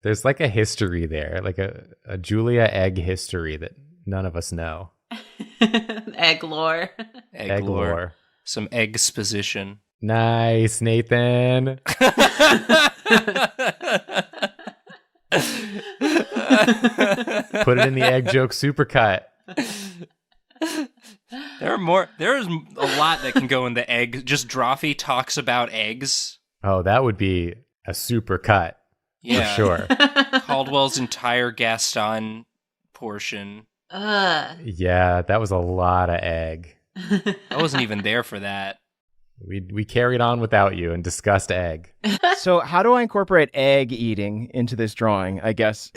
There's like a history there, like a Julia egg history that none of us know. Egg lore. Egg lore. Some exposition. Nice, Nathan. Put it in the egg joke supercut. There's a lot that can go in the egg. Just Drawfee talks about eggs. Oh, that would be a super cut. Yeah. For sure. Caldwell's entire Gaston portion. Yeah, that was a lot of egg. I wasn't even there for that. We carried on without you and discussed egg. So how do I incorporate egg eating into this drawing, I guess,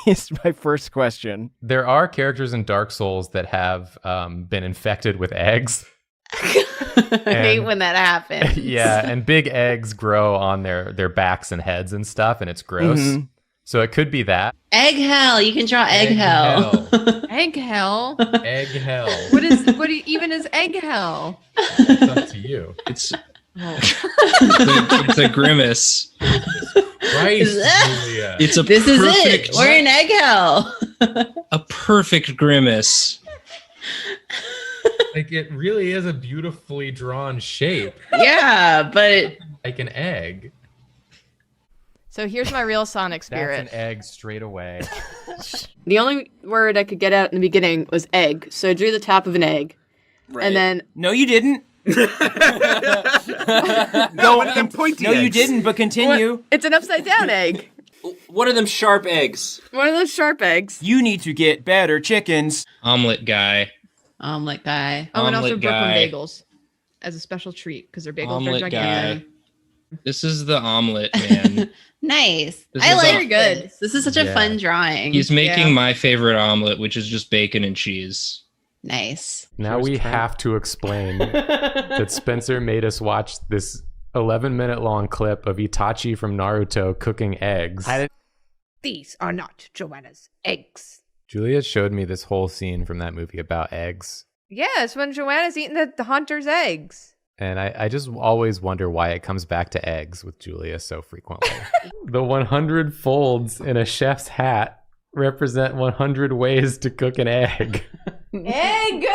is my first question. There are characters in Dark Souls that have been infected with eggs. I hate when that happens. Yeah, and big eggs grow on their backs and heads and stuff, and it's gross. Mm-hmm. So it could be that. Egg hell. You can draw egg hell. Egg hell? Egg hell. What even is egg hell? It's up to you. It's a grimace. Christ, Julia. It's a this perfect, is it. We're in egg hell. A perfect grimace. Like, it really is a beautifully drawn shape. Yeah, but like an egg. So here's my real Sonic spirit. That's an egg straight away. The only word I could get out in the beginning was egg, so I drew the top of an egg. Right. And then... No, you didn't. No, one of them pointy No, eggs. you didn't, but continue. It's an upside down egg. One of them sharp eggs. One of those sharp eggs. You need to get better chickens. Omelet guy. Omelet guy. Oh, and also Omelet Brooklyn guy. bagels as a special treat because their bagels Omelet are gigantic. guy. This is the omelet man. Nice. This I is like very good. This is such a Yeah. fun drawing. He's making my favorite omelet, which is just bacon and cheese. Nice. Now we have to explain that Spencer made us watch this 11-minute long clip of Itachi from Naruto cooking eggs. These are not Joanna's eggs. Julia showed me this whole scene from that movie about eggs. Yeah, it's when Joanna's eating the hunter's eggs. And I just always wonder why it comes back to eggs with Julia so frequently. The 100 folds in a chef's hat represent 100 ways to cook an egg. Egg!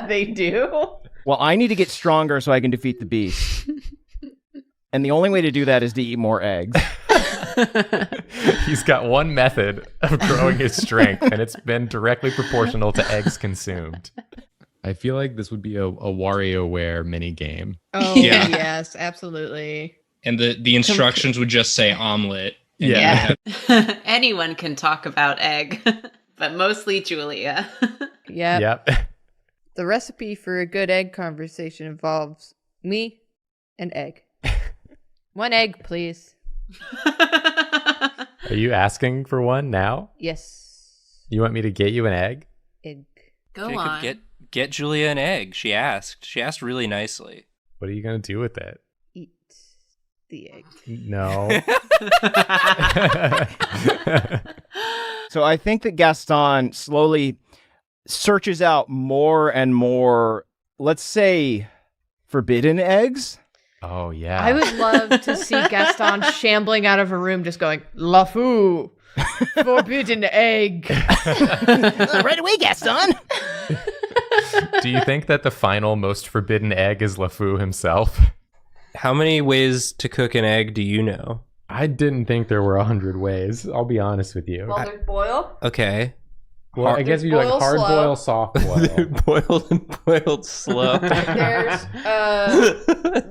They do. Well, I need to get stronger so I can defeat the beast. And the only way to do that is to eat more eggs. He's got one method of growing his strength, and it's been directly proportional to eggs consumed. I feel like this would be a WarioWare mini game. Oh, Yeah. yes, absolutely. And the instructions would just say omelet. And Yeah. Anyone can talk about egg, but mostly Julia. Yep. Yep. The recipe for a good egg conversation involves me and egg. One egg, please. Are you asking for one now? Yes. You want me to get you an egg? Egg. Go Jacob, on. get Julia an egg. She asked. She asked really nicely. What are you going to do with it? Eat the egg. No. So I think that Gaston slowly searches out more and more, let's say, forbidden eggs. Oh, yeah. I would love to see Gaston shambling out of a room just going, LaFou, forbidden egg. Right away, Gaston. Do you think that the final most forbidden egg is LeFou himself? How many ways to cook an egg do you know? I didn't think there were 100 ways. I'll be honest with you. Well, there's boil. Okay. Well, I guess you do like boil hard slow. boil, soft boil. Boiled and boiled slow.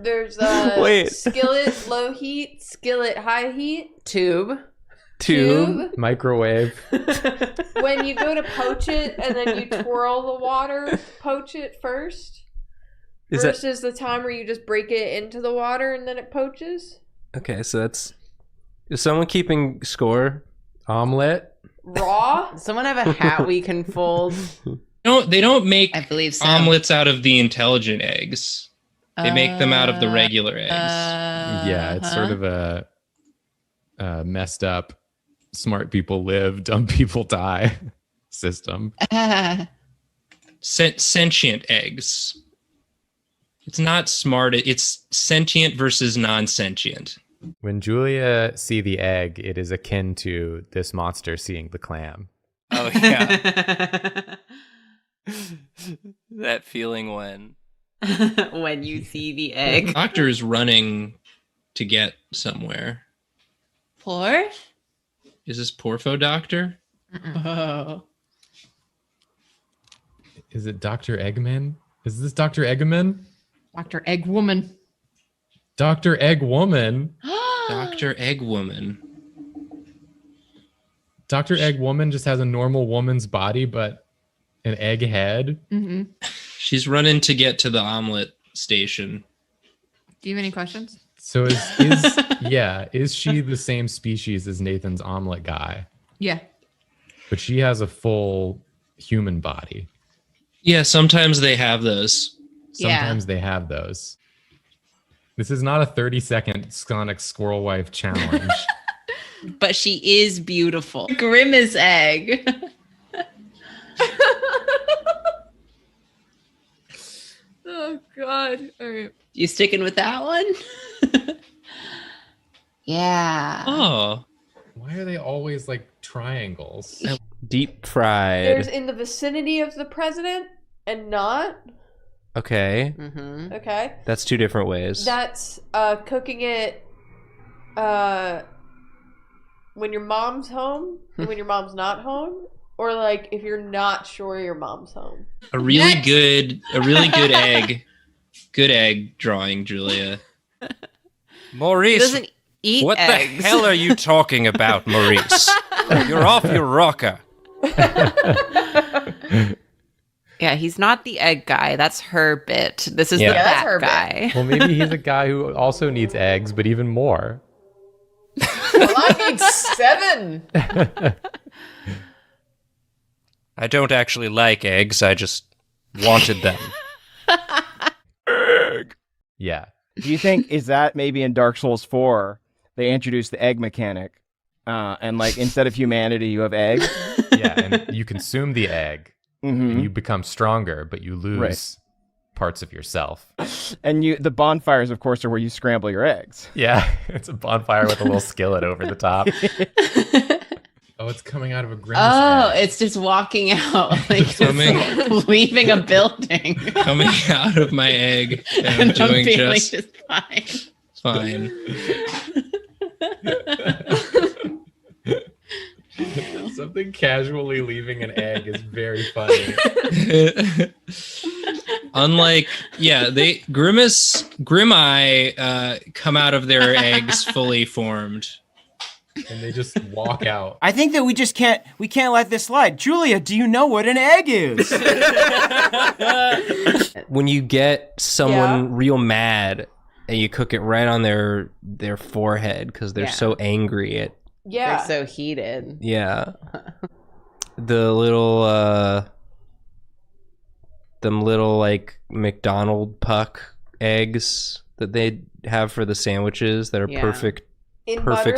There's Wait. skillet low heat, skillet high heat, Tube. Tube. Microwave. When you go to poach it and then you twirl the water, poach it first. Is that Versus the time where you just break it into the water and then it poaches. okay? So that's. Is someone keeping score? Omelet. Raw. Does someone have a hat we can fold? No, they don't make I believe so. omelets out of the intelligent eggs. They make them out of the regular eggs. Yeah, it's sort of a messed up, smart people live, dumb people die system. Sentient eggs. It's not smart. It's sentient versus non-sentient. When Julia see the egg, it is akin to this monster seeing the clam. Oh yeah. That feeling when When you see the egg. Doctor is running to get somewhere. Poor? Is this Porfo Doctor? Oh. Is it Dr. Eggman? Is this Dr. Eggman? Dr. Egg Woman. Dr. Egg Woman? Dr. Egg Woman. Dr. Egg Woman just has a normal woman's body, but an egg head? Mm-hmm. She's running to get to the omelet station. Do you have any questions? So is she the same species as Nathan's omelet guy? Yeah. But she has a full human body. Yeah, sometimes they have those. Sometimes they have those. This is not a 30-second Sonic Squirrel Wife challenge. But she is beautiful. Grimace egg. Oh, God. All right. You sticking with that one? Yeah. Oh. Why are they always like triangles? Deep fried. There's in the vicinity of the president and not. Okay. Mm-hmm. Okay. That's two different ways. That's cooking it when your mom's home and when your mom's not home, or like if you're not sure your mom's home. A really good egg. Good egg drawing, Julia. He Maurice, doesn't eat what eggs. the hell are you talking about, Maurice? You're off your rocker. Yeah, he's not the egg guy. That's her bit. This is Yeah. the Yeah, that's fat her bit. guy. Well, maybe he's a guy who also needs eggs, but even more. Well, I need 7. I don't actually like eggs. I just wanted them. Yeah. Do you think is that maybe in Dark Souls 4 they introduced the egg mechanic, and like instead of humanity you have eggs? Yeah, and you consume the egg, Mm-hmm. and you become stronger, but you lose parts of yourself. And the bonfires, of course, are where you scramble your eggs. Yeah, it's a bonfire with a little skillet over the top. Oh, it's coming out of a grimace egg. It's just walking out, like Coming- it's leaving a building. Coming out of my egg, and I'm And I'm doing feeling just fine. fine. Something casually leaving an egg is very funny. Unlike, Grimeye come out of their eggs fully formed. And they just walk out. I think that we can't let this slide. Julia, do you know what an egg is? When you get someone real mad and you cook it right on their forehead because they're so angry at Yeah. They're so heated. the little them little like McDonald puck eggs that they have for the sandwiches that are Yeah. perfect in butter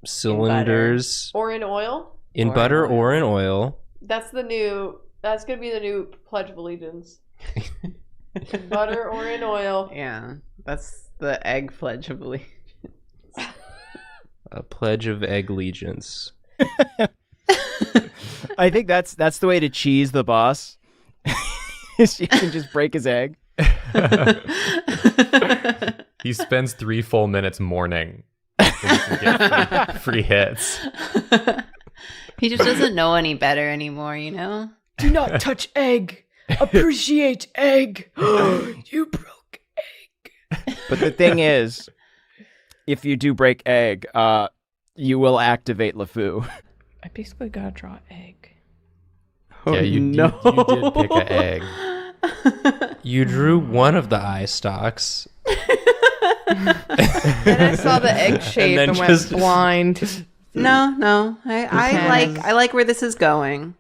cylinders or in oil. in Or butter in oil. or in oil. That's gonna be the new Pledge of Allegiance. In butter or in oil. Yeah, that's the egg pledge of allegiance. A pledge of egg allegiance. I think that's the way to cheese the boss. Is you can just break his egg. He spends 3 full minutes mourning so he can get free hits. He just doesn't know any better anymore, you know? Do not touch egg. Appreciate egg. You broke egg. But the thing is, if you do break egg, you will activate LeFou. I basically gotta draw egg. Yeah, you did pick an egg. You drew one of the eye stalks. And I saw the egg shape then and just- went blind. No. I like where this is going.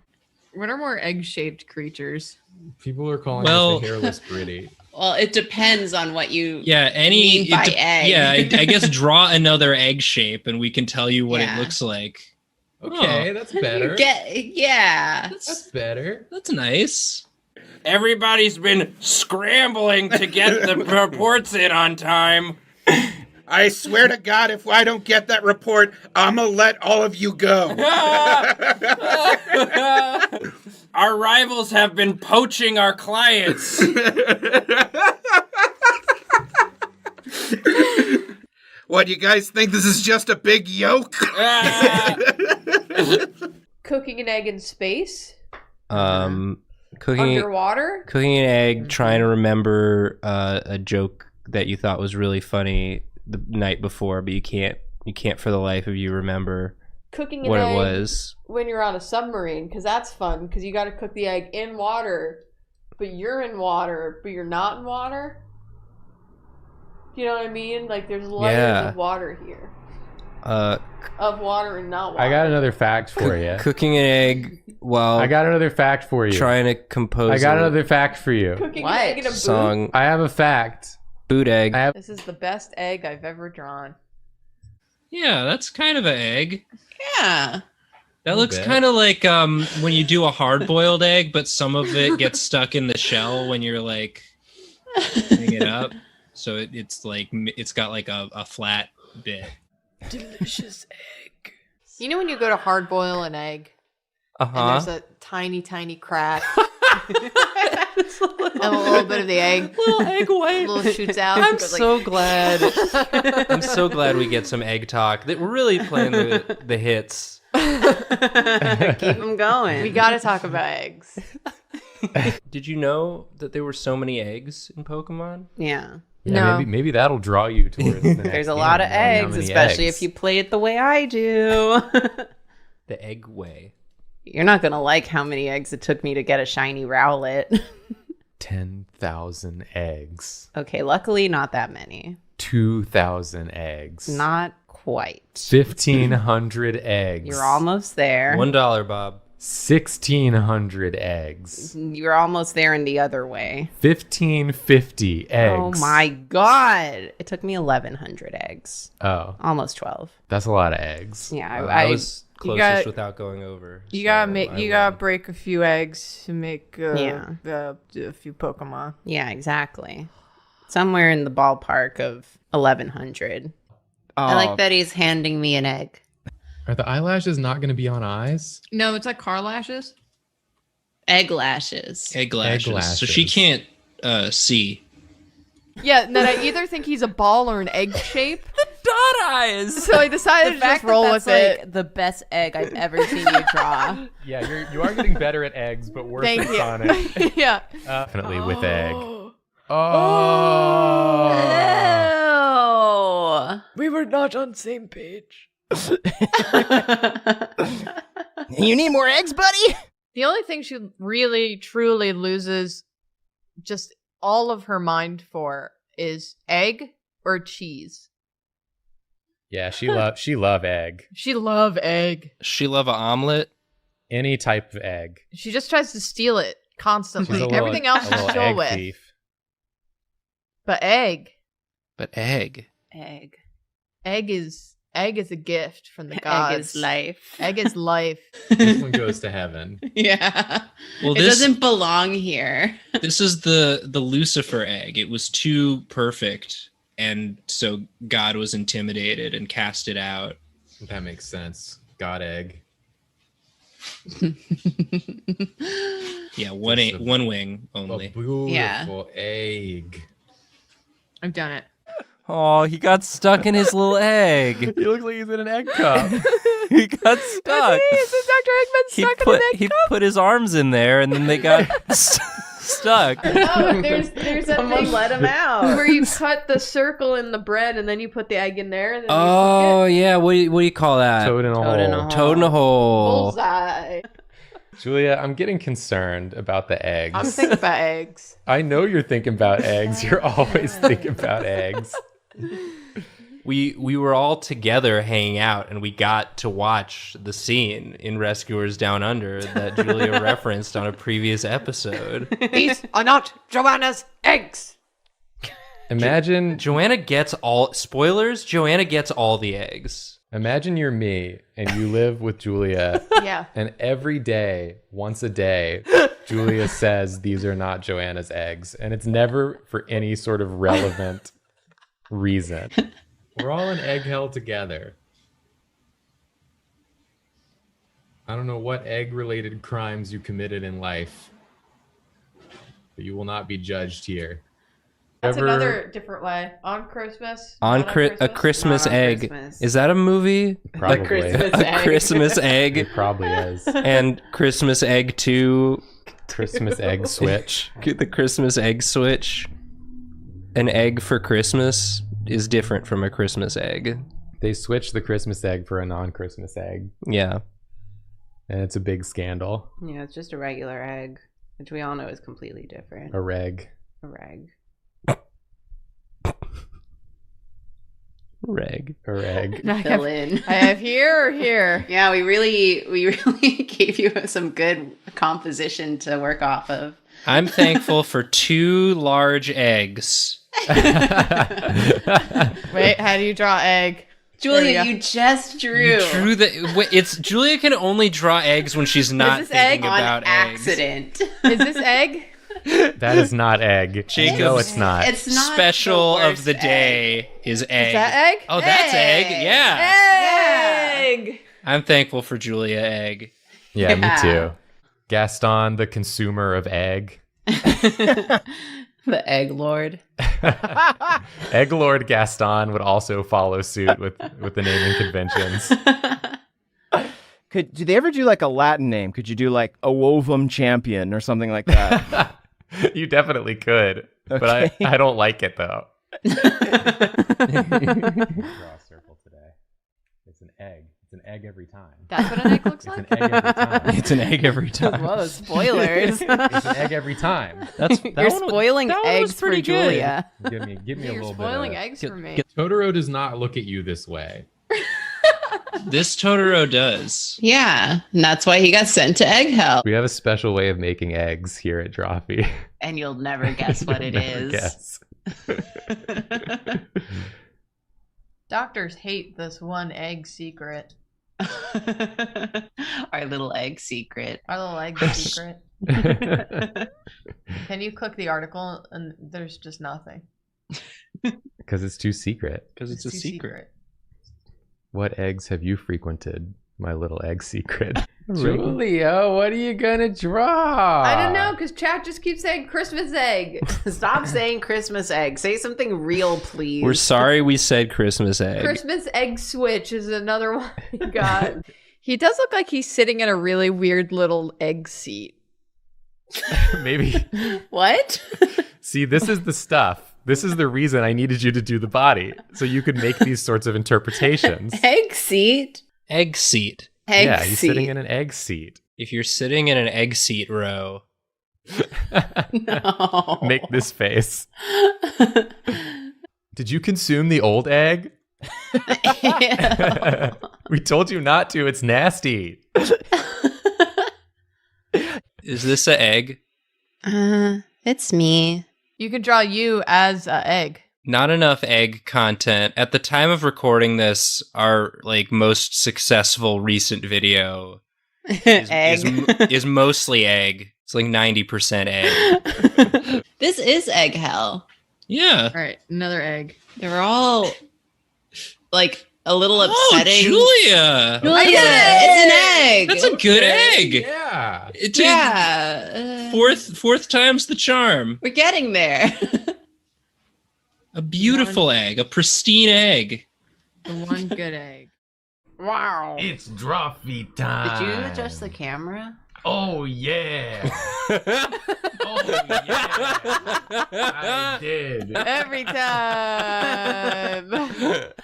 What are more egg-shaped creatures? People are calling Well- this a hairless Gritty. Well, it depends on what you Mean by egg. Yeah, I guess draw another egg shape and we can tell you what Yeah. it looks like. Okay, that's better. Yeah. That's better. That's nice. Everybody's been scrambling to get the reports in on time. I swear to God, if I don't get that report, I'm gonna let all of you go. Our rivals have been poaching our clients. What, you guys think this is just a big yolk? Cooking an egg in space? Cooking Underwater? Cooking an egg, trying to remember a joke that you thought was really funny the night before, but you can't for the life of you remember Cooking an what egg it was. when you're on a submarine, because that's fun, because you got to cook the egg in water, but you're in water, but you're not in water. You know what I mean? Like, there's layers of water here. Of water and not water. I got another fact for you. Cooking an egg while I got another fact for you. Trying to compose. I got another fact for you. Cooking an egg in a boot? Song. I have a fact. Boot egg. This is the best egg I've ever drawn. Yeah, that's kind of an egg. Yeah. That looks kind of like when you do a hard-boiled egg, but some of it gets stuck in the shell when you're like hang it up. So it's like it's got like a flat bit. Delicious egg. You know when you go to hard boil an egg, and there's a tiny, tiny crack, and a little bit of the egg, little egg white, little shoots out. I'm so glad. I'm so glad we get some egg talk. That we're really playing the hits. Keep them going. We got to talk about eggs. Did you know that there were so many eggs in Pokemon? Yeah. Yeah, maybe that'll draw you towards the next There's a game, lot of knowing how eggs, many especially eggs. if you play it the way I do. The egg way. You're not going to like how many eggs it took me to get a shiny Rowlet. 10,000 eggs. Okay, luckily not that many. 2,000 eggs. Not quite. 1,500 eggs. You're almost there. $1, Bob. 1,600 eggs. You're almost there in the other way. 1,550 eggs. Oh my god. It took me 1,100 eggs. Oh. Almost 12. That's a lot of eggs. Yeah, I was closest without going over. You gotta break a few eggs to make Yeah. a few Pokemon. Yeah, exactly. Somewhere in the ballpark of 1,100. I like that he's handing me an egg. Are the eyelashes not going to be on eyes? No, it's like car lashes. Egg lashes. Egg lashes. So she can't see. Yeah, and then I either think he's a ball or an egg shape. Dot eyes. So I decided to just roll with it. Like the best egg I've ever seen you draw. Yeah, you are getting better at eggs, but worse Thank at you. Sonic. Yeah. Definitely with egg. Oh. We were not on the same page. You need more eggs, buddy? The only thing she really, truly loses just all of her mind for is egg or cheese. Yeah, she love egg. She love egg. She love an omelet. Any type of egg. She just tries to steal it constantly. She's a little- Everything else a she's little chill egg with. thief. But egg. Egg. Egg is a gift from the gods. Egg is life. Egg is life. This one goes to heaven. Yeah. Well, it doesn't belong here. This is the Lucifer egg. It was too perfect, and so God was intimidated and cast it out. That makes sense. God egg. Yeah, one wing only. A beautiful Yeah. egg. I've done it. Oh, he got stuck in his little egg. He looks like he's in an egg cup. He got stuck. It's Dr. Eggman stuck in an egg He cup. put his arms in there, and then they got stuck. Oh, there's that Someone thing let him out. where you cut the circle in the bread and then you put the egg in there. And then Oh yeah, what do you call that? Toad in a Toad in a hole. hole. Toad in a hole. bullseye. Julia, I'm getting concerned about the eggs. I'm thinking about eggs. I know you're thinking about eggs. You're always thinking about eggs. We were all together hanging out, and we got to watch the scene in Rescuers Down Under that Julia referenced on a previous episode. These are not Joanna's eggs. Imagine Joanna gets all spoilers. Joanna gets all the eggs. Imagine you're me and you live with Julia. Yeah. And every day, once a day, Julia says these are not Joanna's eggs. And it's never for any sort of relevant reason. We're all in egg hell together. I don't know what egg-related crimes you committed in life, but you will not be judged here. That's another different way. On Christmas. A Christmas Not on egg. Christmas. Is that a movie? Probably. A Christmas egg. It probably is. And Christmas Egg 2. Christmas egg switch. The Christmas egg switch. An egg for Christmas is different from a Christmas egg. They switched the Christmas egg for a non-Christmas egg. Yeah. And it's a big scandal. Yeah, it's just a regular egg, which we all know is completely different. A reg. A reg. Reg. A reg. Fill in. I have here or here. Yeah, we really gave you some good composition to work off of. I'm thankful for 2 large eggs. Wait, how do you draw egg? Julia, you just drew. You drew it's Julia can only draw eggs when she's not this thinking egg? about On eggs. accident. Is this egg? That is not egg. Jacob's No, it's not. It's not Special the of worst the day is egg. Is that egg? Oh, that's egg. Yeah. Egg! I'm thankful for Julia egg. Yeah, me too. Gaston, the consumer of egg. The egg lord. Egg Lord Gaston would also follow suit with the naming conventions. Do they ever do like a Latin name? Could you do like Ovum Champion or something like that? You definitely could, but I don't like it though. Draw a circle today. It's an egg. It's an egg every time. That's what an egg looks It's like? an egg every time. It's an egg every time. Whoa, spoilers. It's an egg every time. You're spoiling that one was eggs for pretty good. Julia. Give me a You're little spoiling bit. eggs for me. Totoro does not look at you this way. This Totoro does. Yeah, and that's why he got sent to egg hell. We have a special way of making eggs here at Drawfee. And you'll never guess what it Never is. guess. Doctors hate this one egg secret. Our little egg secret. Our little egg secret. Can you click the article and there's just nothing? Because it's too secret. Because it's a too secret. What eggs have you frequented, my little egg secret? Julia, what are you gonna draw? I don't know, because chat just keeps saying Christmas egg. Stop saying Christmas egg. Say something real, please. We're sorry we said Christmas egg. Christmas egg switch is another one he got. He does look like he's sitting in a really weird little egg seat. Maybe. What? See, this is the stuff. This is the reason I needed you to do the body, so you could make these sorts of interpretations. Egg seat? Egg seat. Egg yeah, he's seat. sitting in an egg seat. If you're sitting in an egg seat row, No. Make this face. Did you consume the old egg? We told you not to. It's nasty. is this an egg? It's me. You could draw you as an egg. Not enough egg content. At the time of recording this, our most successful recent video is mostly egg. It's like 90% egg. This is egg hell. Yeah. All right, another egg. They're all like a little upsetting. Julia! Julia, it's an egg. That's a good egg. Yeah. Fourth time's the charm. We're getting there. A beautiful egg, a pristine egg. The one good egg. Wow. It's Drawfee time. Did you adjust the camera? Oh, yeah. Oh, yeah. I did. Every time.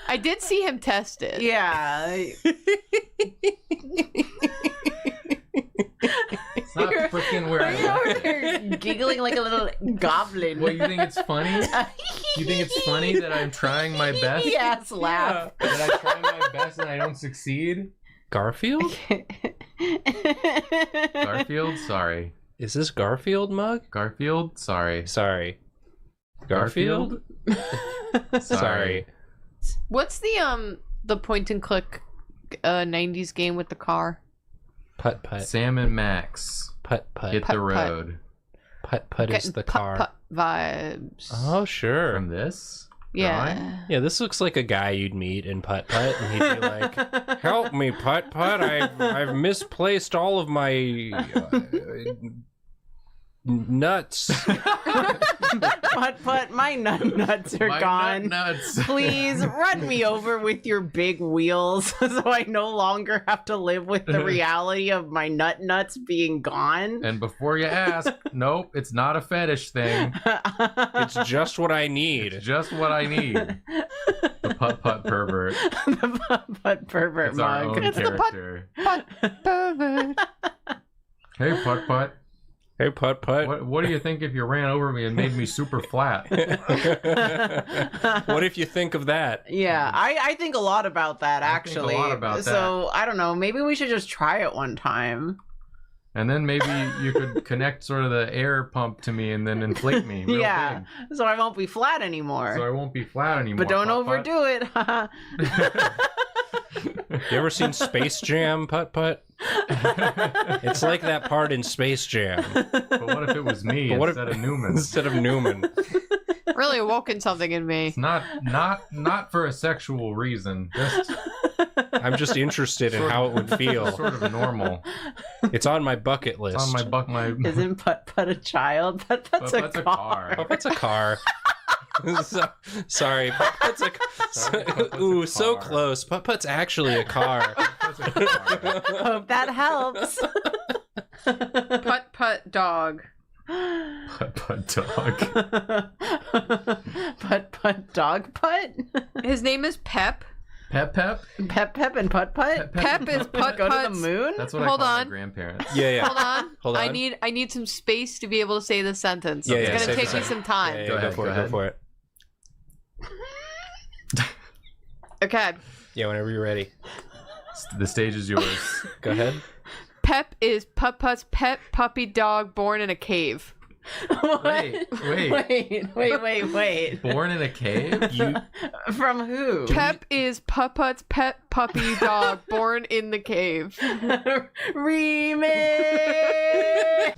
I did see him test it. Yeah. It's not freaking where I like it. Giggling like a little goblin. What, you think it's funny? You think it's funny that I'm trying my best? Yes, laugh. That I try my best and I don't succeed? Garfield? Garfield? Sorry. Is this Garfield mug? Garfield? Sorry. Sorry. Garfield? Sorry. What's the point and click 90s game with the car? Putt putt. Sam and Max. Putt putt. Hit Putt, the road. Putt putt is Getting the putt, car. putt vibes. Oh, sure. From this? Yeah. Yeah, this looks like a guy you'd meet in Putt Putt, and he'd be like, "Help me, Putt Putt! I've misplaced all of my nuts." Putt, my nuts are gone. Nuts. Please run me over with your big wheels so I no longer have to live with the reality of my nuts being gone. And before you ask, nope, it's not a fetish thing. It's just what I need. It's just what I need. The Putt Putt pervert. The Putt pervert It's our mug. own character. Putt pervert. Hey, Putt Putt. Hey, Putt Putt. What do you think if you ran over me and made me super flat? What if you think of that? Yeah, I think a lot about that, actually. think a lot about so, I don't know, maybe we should just try it one time. And then maybe you could connect sort of the air pump to me and then inflate me real Yeah, big. so I won't be flat anymore. So I won't be flat anymore. But don't Putt Putt. overdo it. You ever seen Space Jam, Putt Putt? It's like that part in Space Jam. But what if it was me instead of Newman? Instead of Newman. Really awoken something in me. It's not for a sexual reason. Just I'm just interested in how it would feel. sort of normal. It's on my bucket list. It's on my Isn't Putt Putt a child? Putt Putt's Putt Putt's a a car. car. Putt-Putt's a car. Sorry, Putt-Putt's a ooh, so car. close. Putt-Putt's actually a car. Hope that helps. Putt Putt dog. Putt Putt dog. Putt Putt dog Putt? His name is Pep. Pep Pep? Pep and Putt Putt? Pep is Putt Go to the Putt's. moon? That's what Hold I call on. my grandparents. Yeah. Hold on. Hold on. I need some space to be able to say this sentence. Yeah, It's yeah, gonna say take the me some time. Yeah, Go ahead, for go it. ahead. Go for it. Okay. Yeah, whenever you're ready. The stage is yours. Go ahead. Pep is Putt Putt's pet puppy dog born in a cave. Wait. Wait. Born in a cave? From who? Pep is Putt Putt's pet puppy dog born in the cave. Remix!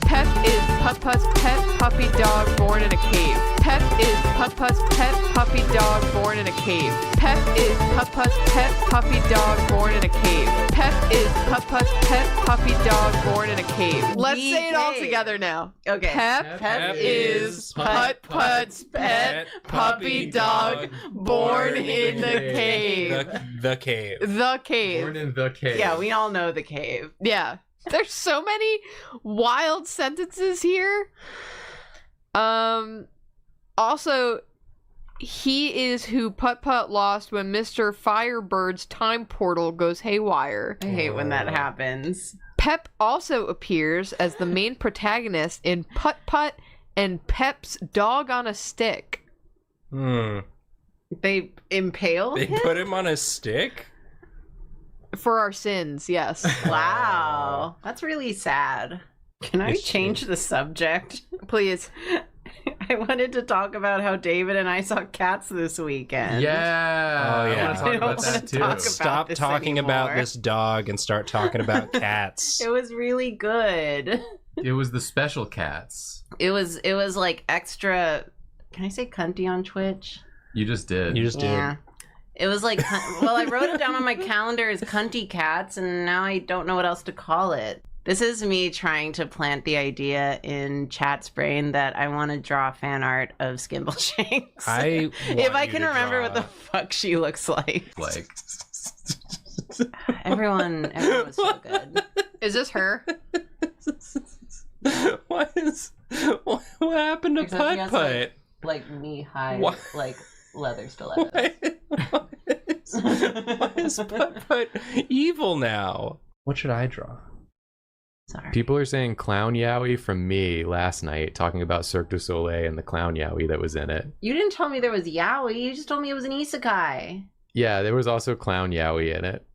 Pep is Putt Putt's pet puppy dog born in a cave. Pep is Putt Putt's pet puppy dog born in a cave. Pep is Putt Putt's pet puppy dog born in a cave. Pep is Putt Putt's pet puppy dog born in a cave. Let's say it all cave. together now. Okay. Pep is Putt Putt's pet puppy dog born in the cave. The cave. The cave. Born in the cave. Yeah, we all know the cave. Yeah. There's so many wild sentences here. Also, he is who Putt Putt lost when Mr. Firebird's time portal goes haywire. I hate when that happens. Pep also appears as the main protagonist in Putt Putt and Pep's Dog on a Stick. They impaled They him? put him on a stick? For our sins, yes. Wow. That's really sad. Can I change the subject? Please. I wanted to talk about how David and I saw cats this weekend. Yeah. Oh, yeah. I want to talk about that too. talk Stop this talking about anymore. this dog and start talking about cats. It was really good. It was the special cats. It was like extra. Can I say cunty on Twitch? You just did. You just Yeah. It was like, well, I wrote it down on my calendar as cunty cats, and now I don't know what else to call it. This is me trying to plant the idea in Chat's brain that I want to draw fan art of Skimbleshanks. If I can remember what the fuck she looks like. Everyone was so good. Is this her? What happened to Except she Putt has, Putt? Like knee-high, What? like leather stilettos. Why is Putt Putt evil now? What should I draw? Sorry. People are saying Clown Yowie from me last night, talking about Cirque du Soleil and the Clown Yowie that was in it. You didn't tell me there was yaoi. You just told me it was an isekai. Yeah, there was also Clown Yowie in it.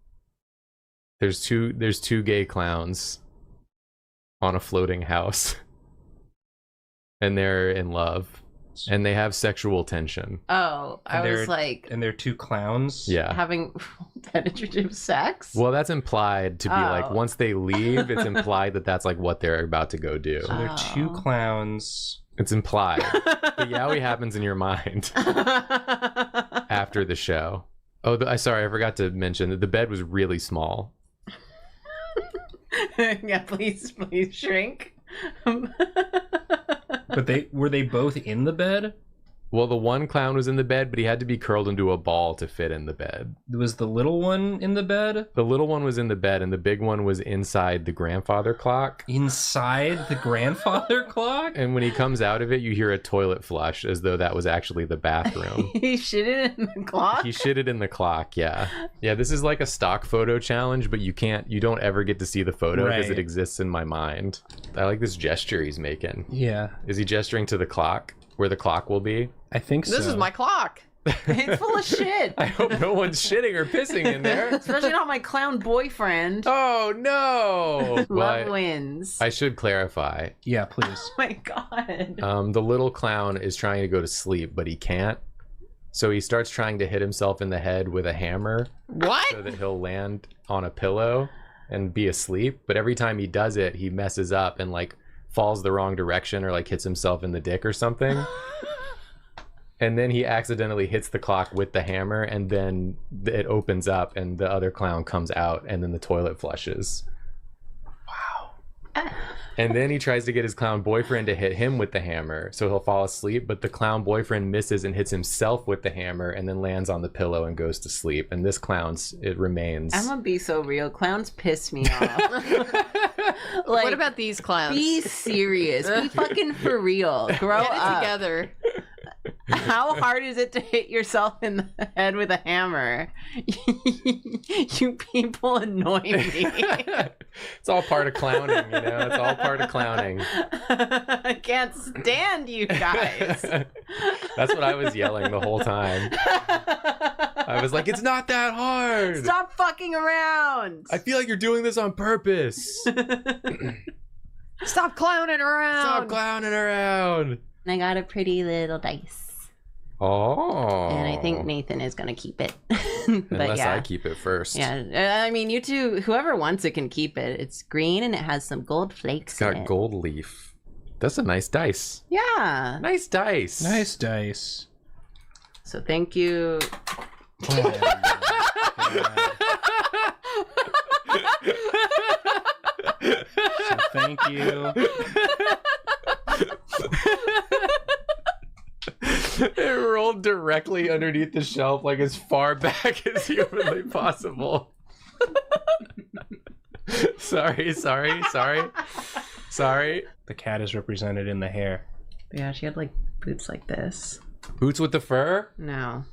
There's two gay clowns on a floating house. And they're in love. And they have sexual tension. Oh, I was like... And they're two clowns? Yeah. Having penetrative sex? Well, that's implied to be like, Oh. once they leave, it's implied that that's like what they're about to go do. So they're two clowns It's implied. The yaoi happens in your mind after the show. Oh, sorry, I forgot to mention that the bed was really small. Yeah, please shrink. But were they both in the bed? Well, the one clown was in the bed, but he had to be curled into a ball to fit in the bed. Was the little one in the bed? The little one was in the bed, and the big one was inside the grandfather clock. Inside the grandfather clock? And when he comes out of it, you hear a toilet flush, as though that was actually the bathroom. He shitted in the clock? He shitted in the clock, yeah. Yeah, this is like a stock photo challenge, but you don't ever get to see the photo because it exists in my mind. I like this gesture he's making. Yeah. Is he gesturing to the clock? Where the clock will be? I think so. This is my clock. It's full of shit. I hope no one's shitting or pissing in there. Especially not my clown boyfriend. Oh, no. Love wins. I should clarify. Yeah, please. Oh my god. The little clown is trying to go to sleep, but he can't. So he starts trying to hit himself in the head with a hammer. What? So that he'll land on a pillow and be asleep. But every time he does it, he messes up and like falls the wrong direction or like hits himself in the dick or something. And then he accidentally hits the clock with the hammer, and then it opens up and the other clown comes out, and then the toilet flushes. Wow. And then he tries to get his clown boyfriend to hit him with the hammer, so he'll fall asleep, but the clown boyfriend misses and hits himself with the hammer and then lands on the pillow and goes to sleep. And this it remains. I'm gonna be so real. Clowns piss me off. Like, what about these clowns? Be serious. Be fucking for real. Grow Get it up. together. How hard is it to hit yourself in the head with a hammer? You people annoy me. It's all part of clowning, you know? It's all part of clowning. I can't stand you guys. That's what I was yelling the whole time. I was like, it's not that hard. Stop fucking around. I feel like you're doing this on purpose. Stop clowning around. Stop clowning around. I got a pretty little dice. Oh. And I think Nathan is going to keep it. Unless I keep it first. Yeah. I mean, you two, whoever wants it can keep it. It's green and it has some gold flakes. It's got gold leaf. That's a nice dice. Yeah. Nice dice. Nice dice. So thank you. Oh, so thank you. It rolled directly underneath the shelf, like as far back as humanly possible. Sorry. The cat is represented in the hair. Yeah, she had like boots like this. Boots with the fur? No.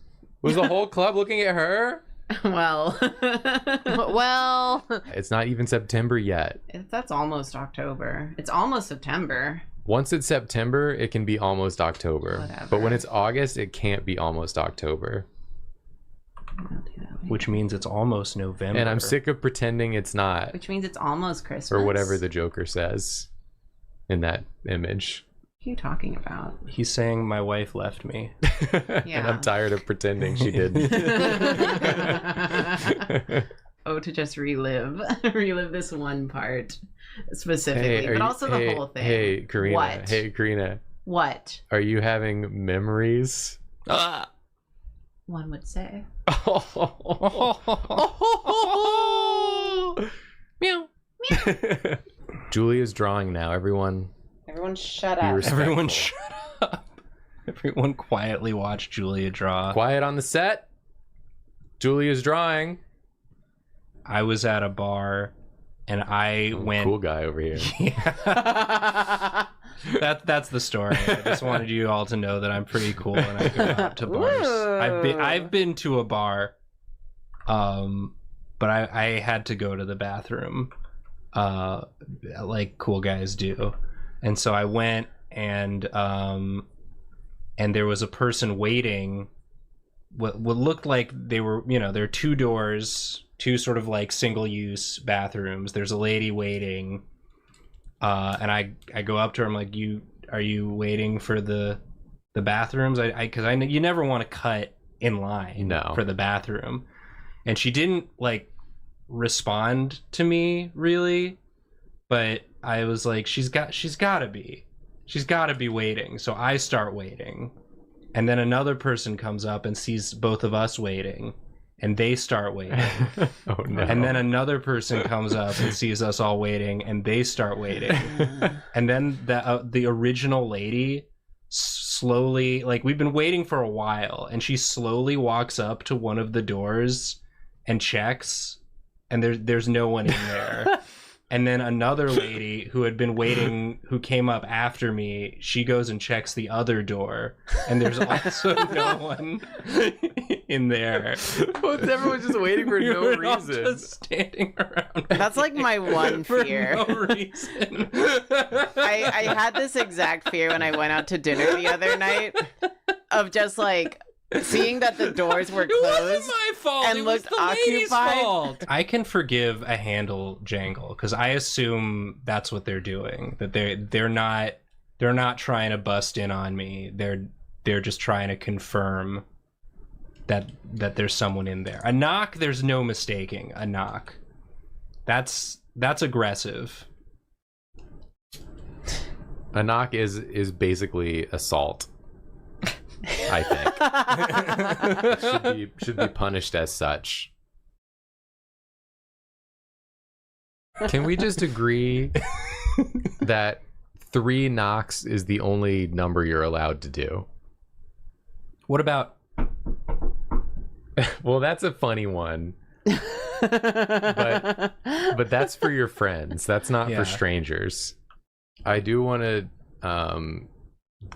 Was the whole club looking at her? Well. It's not even September yet. That's almost October. It's almost September. Once it's September, it can be almost October. Whatever. But when it's August, it can't be almost October. Which means it's almost November. And I'm sick of pretending it's not. Which means it's almost Christmas. Or whatever the Joker says in that image. What are you talking about? He's saying my wife left me. And I'm tired of pretending she didn't. Oh, to just relive this one part specifically, but also the whole thing. Hey, Karina. What? Hey, Karina. What? Are you having memories? One would say. Meow. Julia's drawing now. Everyone Shut be up. respectful. Everyone shut up. Everyone quietly watch Julia draw. Quiet on the set. Julia's drawing. I was at a bar and I went. Cool guy over here. Yeah. That's the story. I just wanted you all to know that I'm pretty cool and I go out to bars. I've been to a bar, but I had to go to the bathroom, like cool guys do, and so I went and there was a person waiting. What looked like they were, there are two doors, two sort of like single-use bathrooms. There's a lady waiting, and I go up to her. I'm like, are you waiting for the bathrooms? Because you never want to cut in line for the bathroom, and she didn't like respond to me really, but I was like, she's got to be, she's got to be waiting. So I start waiting. And then another person comes up and sees both of us waiting. And they start waiting. Oh, no. And then another person comes up and sees us all waiting, and they start waiting. And then the original lady slowly, like, we've been waiting for a while, and she slowly walks up to one of the doors and checks, and there's no one in there. And then another lady who had been waiting, who came up after me, she goes and checks the other door, and there's also no one in there. Well, everyone's just waiting for no We're all reason. just standing around. That's like my one for fear. no reason. I had this exact fear when I went out to dinner the other night of just like seeing that the doors were It wasn't closed my fault. and It was looked the lady's occupied. fault. I can forgive a handle jangle because I assume that's what they're doing. That they're not trying to bust in on me. They're just trying to confirm that there's someone in there. A knock, there's no mistaking. A knock. That's aggressive. A knock is basically assault. I think it should be punished as such. Can we just agree that 3 knocks is the only number you're allowed to do? What about? Well, that's a funny one. but that's for your friends. That's not for strangers. I do want to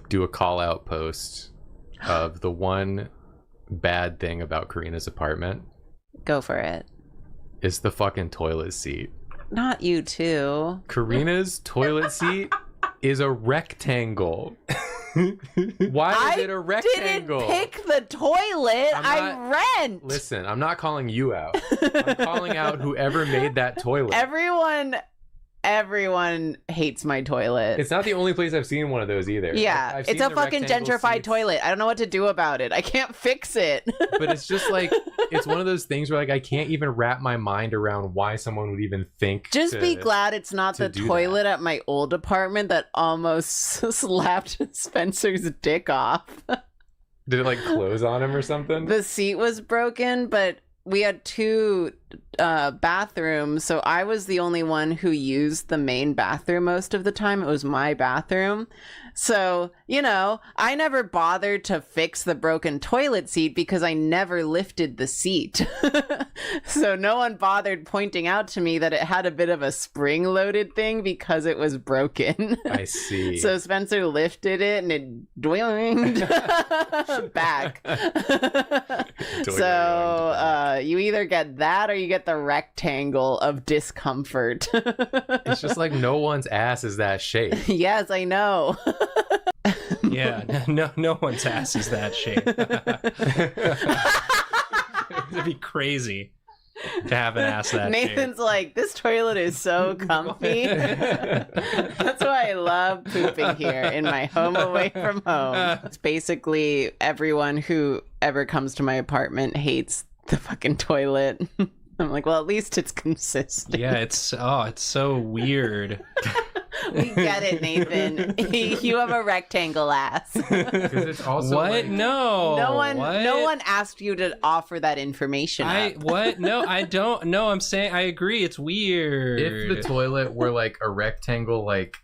do a call out post of the one bad thing about Karina's apartment. Go for it. Is the fucking toilet seat. Not you too. Karina's toilet seat is a rectangle. Why is it a rectangle? I didn't pick the toilet. I rent. Listen, I'm not calling you out. I'm calling out whoever made that toilet. Everyone hates my toilet. It's not the only place I've seen one of those either. Yeah, I've it's seen a the fucking rectangle gentrified seats. toilet. I don't know what to do about it. I can't fix it. But it's just like, it's one of those things where like I can't even wrap my mind around why someone would even think. Just be glad it's not the toilet at my old apartment that almost slapped Spencer's dick off. Did it like close on him or something? The seat was broken, but we had 2 bathrooms, so I was the only one who used the main bathroom most of the time. It was my bathroom. So, you know, I never bothered to fix the broken toilet seat because I never lifted the seat. So no one bothered pointing out to me that it had a bit of a spring-loaded thing because it was broken. I see. So Spencer lifted it and it dwinged back. So you either get that or you get the rectangle of discomfort. It's just like no one's ass is that shape. Yes, I know. Yeah, no one's ass is that shape. It'd be crazy to have an ass that Nathan's shape. like, this toilet is so comfy. That's why I love pooping here in my home away from home. It's basically everyone who ever comes to my apartment hates the fucking toilet. I'm like, well, at least it's consistent. Yeah, it's so weird. We get it, Nathan. You have a rectangle ass. Because it's also what? like, No one asked you to offer that information up. What? No, I don't. No, I'm saying I agree. It's weird. if the toilet were like a rectangle, like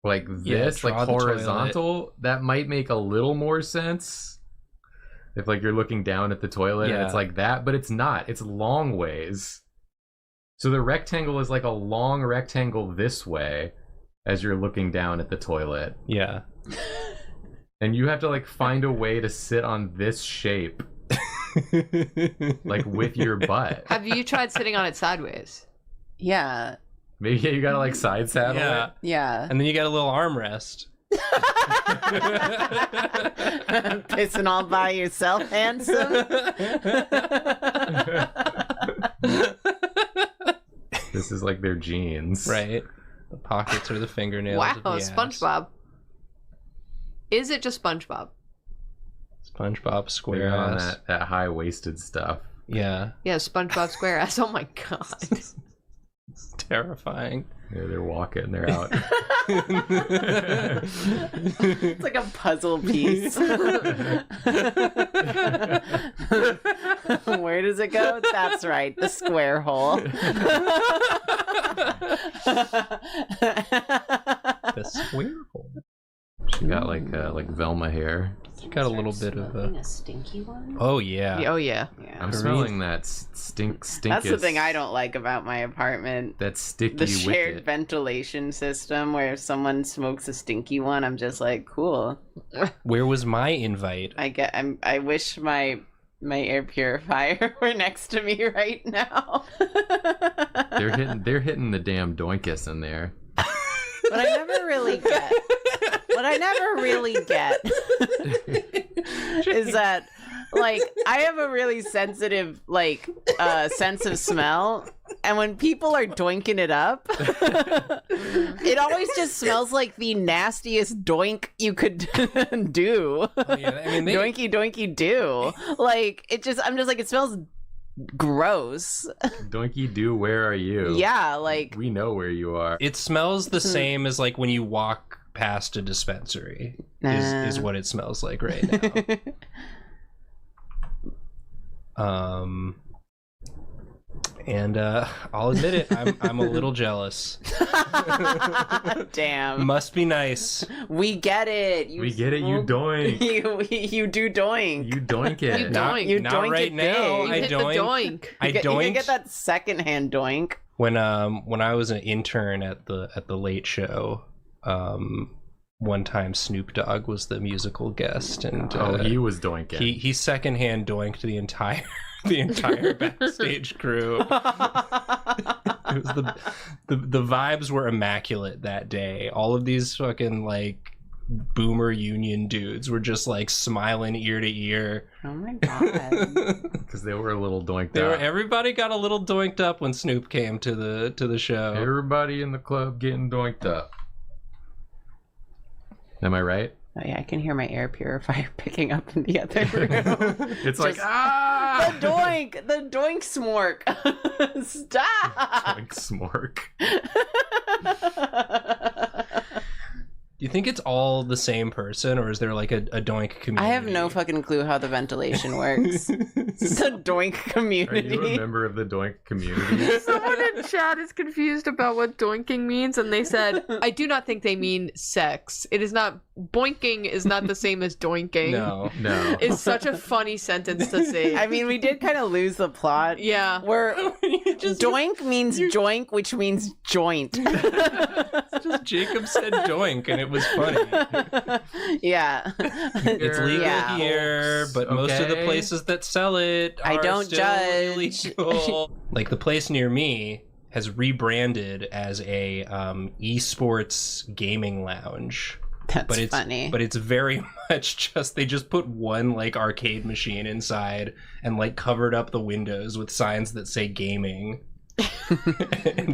this, draw like the horizontal, that might make a little more sense. If like you're looking down at the toilet and it's like that, but it's not. It's long ways. So the rectangle is like a long rectangle this way as you're looking down at the toilet. Yeah. And you have to like find a way to sit on this shape. Like with your butt. Have you tried sitting on it sideways? Yeah. Maybe you gotta like side saddle it. Yeah. And then you got a little armrest. Pissing all by yourself, handsome. This is like their jeans. Right. The pockets or the fingernails. Wow, of the ass. SpongeBob. Is it just SpongeBob? SpongeBob square They're on ass. that high-waisted stuff. Yeah. Yeah, SpongeBob SquareAss. Oh my god. It's terrifying. Yeah, they're walking. They're out. It's like a puzzle piece. Where does it go? That's right, the square hole. The square hole. She got like Velma hair. She got a little bit of a stinky one. Oh yeah. Oh yeah. I'm smelling that stinkus. That's the thing I don't like about my apartment. That sticky The shared wicket. ventilation system where if someone smokes a stinky one, I'm just like, cool. Where was my invite? I wish my air purifier were next to me right now. They're hitting the damn doinkus in there. What I never really get is that, like, I have a really sensitive, like, sense of smell, and when people are doinking it up, it always just smells like the nastiest doink you could do. Oh, yeah, I mean, Doinky doinky do. Like, I'm just like, it smells gross. Doinky do, where are you? Yeah, like, we know where you are. It smells the same as like when you walk past a dispensary. Is what it smells like right now. And I'll admit it, I'm a little jealous. Damn. Must be nice. We get it. We get it. You doink. you do doink. You doink it. You doink. You Not doink right it now. big. I Hit the doink. doink. I You can doink. get that secondhand doink. When I was an intern at the Late Show, one time Snoop Dogg was the musical guest, and he was doinking. He secondhand doinked the entire backstage crew. It was the vibes were immaculate that day. All of these fucking like boomer union dudes were just like smiling ear to ear. Oh my god. Because they were a little doinked up. Everybody got a little doinked up when Snoop came to the show. Everybody in the club getting doinked up. Am I right? Oh yeah, I can hear my air purifier picking up in the other room. It's like, ah! The doink smork. Stop. Doink smork. Do you think it's all the same person, or is there like a doink community? I have no fucking clue how the ventilation works. It's the doink Are community. you a member of the doink community? Someone in chat is confused about what doinking means, and they said, I do not think they mean sex. It is not, boinking is not the same as doinking. No. It's such a funny sentence to say. I mean, we did kind of lose the plot. Yeah. Where doink means joink, which means joint. Just Jacob said doink, and it was funny. Yeah. It's legal Yeah. here, but most of the Okay. places that sell it are I don't still judge. illegal. Like the place near me has rebranded as a esports gaming lounge. That's But it's funny. But it's very much just they just put one like arcade machine inside and like covered up the windows with signs that say gaming.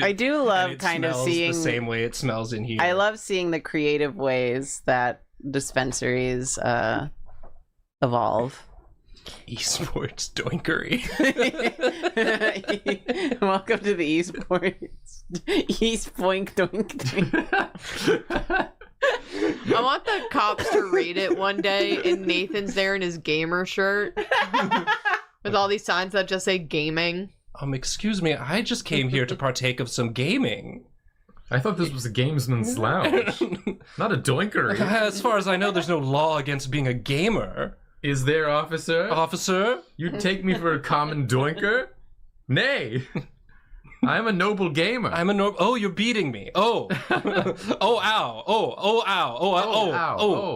I do love And it kind of smells seeing the same way it smells in here. I love seeing the creative ways that dispensaries evolve. esports doinkery. Welcome to the esports. East boink doink doink. I want the cops to read it one day, and Nathan's there in his gamer shirt with all these signs that just say gaming. Excuse me, I just came here to partake of some gaming. I thought this was a gamesman's lounge, not a doinkery. As far as I know, there's no law against being a gamer. Is there, officer? Officer? You'd take me for a common doinker? Nay. I'm a noble gamer. Oh, you're beating me. Oh. Oh, ow. Oh, ow.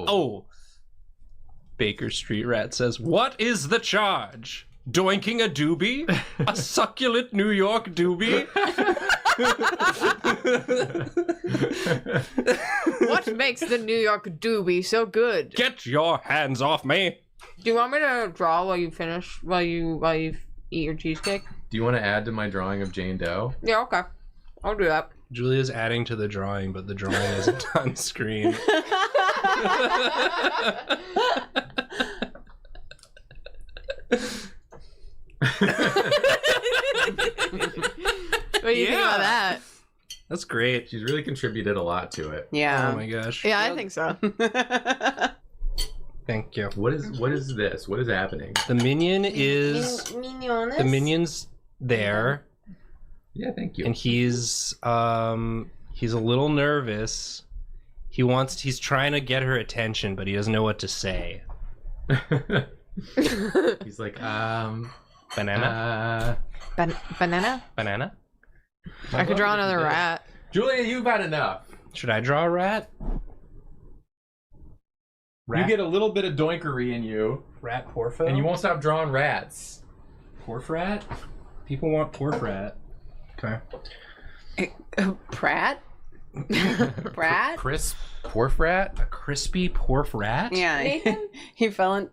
Oh. Baker Street Rat says, "What is the charge? Doinking a doobie? A succulent New York doobie?" What makes the New York doobie so good? Get your hands off me. Do you want me to draw while you finish, while you eat your cheesecake? Do you want to add to my drawing of Jane Doe? Yeah, okay. I'll do that. Julia's adding to the drawing, but the drawing isn't on screen. Wait, do you think about that? That's great. She's really contributed a lot to it. Yeah. Oh my gosh. Yeah, I think so. Thank you. What is this? What is happening? The minion is Miniones? the minion's there, Yeah, thank you. and he's a little nervous. He's trying to get her attention, but he doesn't know what to say. He's like, Banana? Banana? Banana? I could draw another rat. Julia, you've had enough. Should I draw a rat? You get a little bit of doinkery in you, rat porfo? and you won't stop drawing rats. Porf rat? People want porf rat. Okay. Pratt? Pratt? Crisp porf rat? A crispy porf rat? Yeah, he fell in.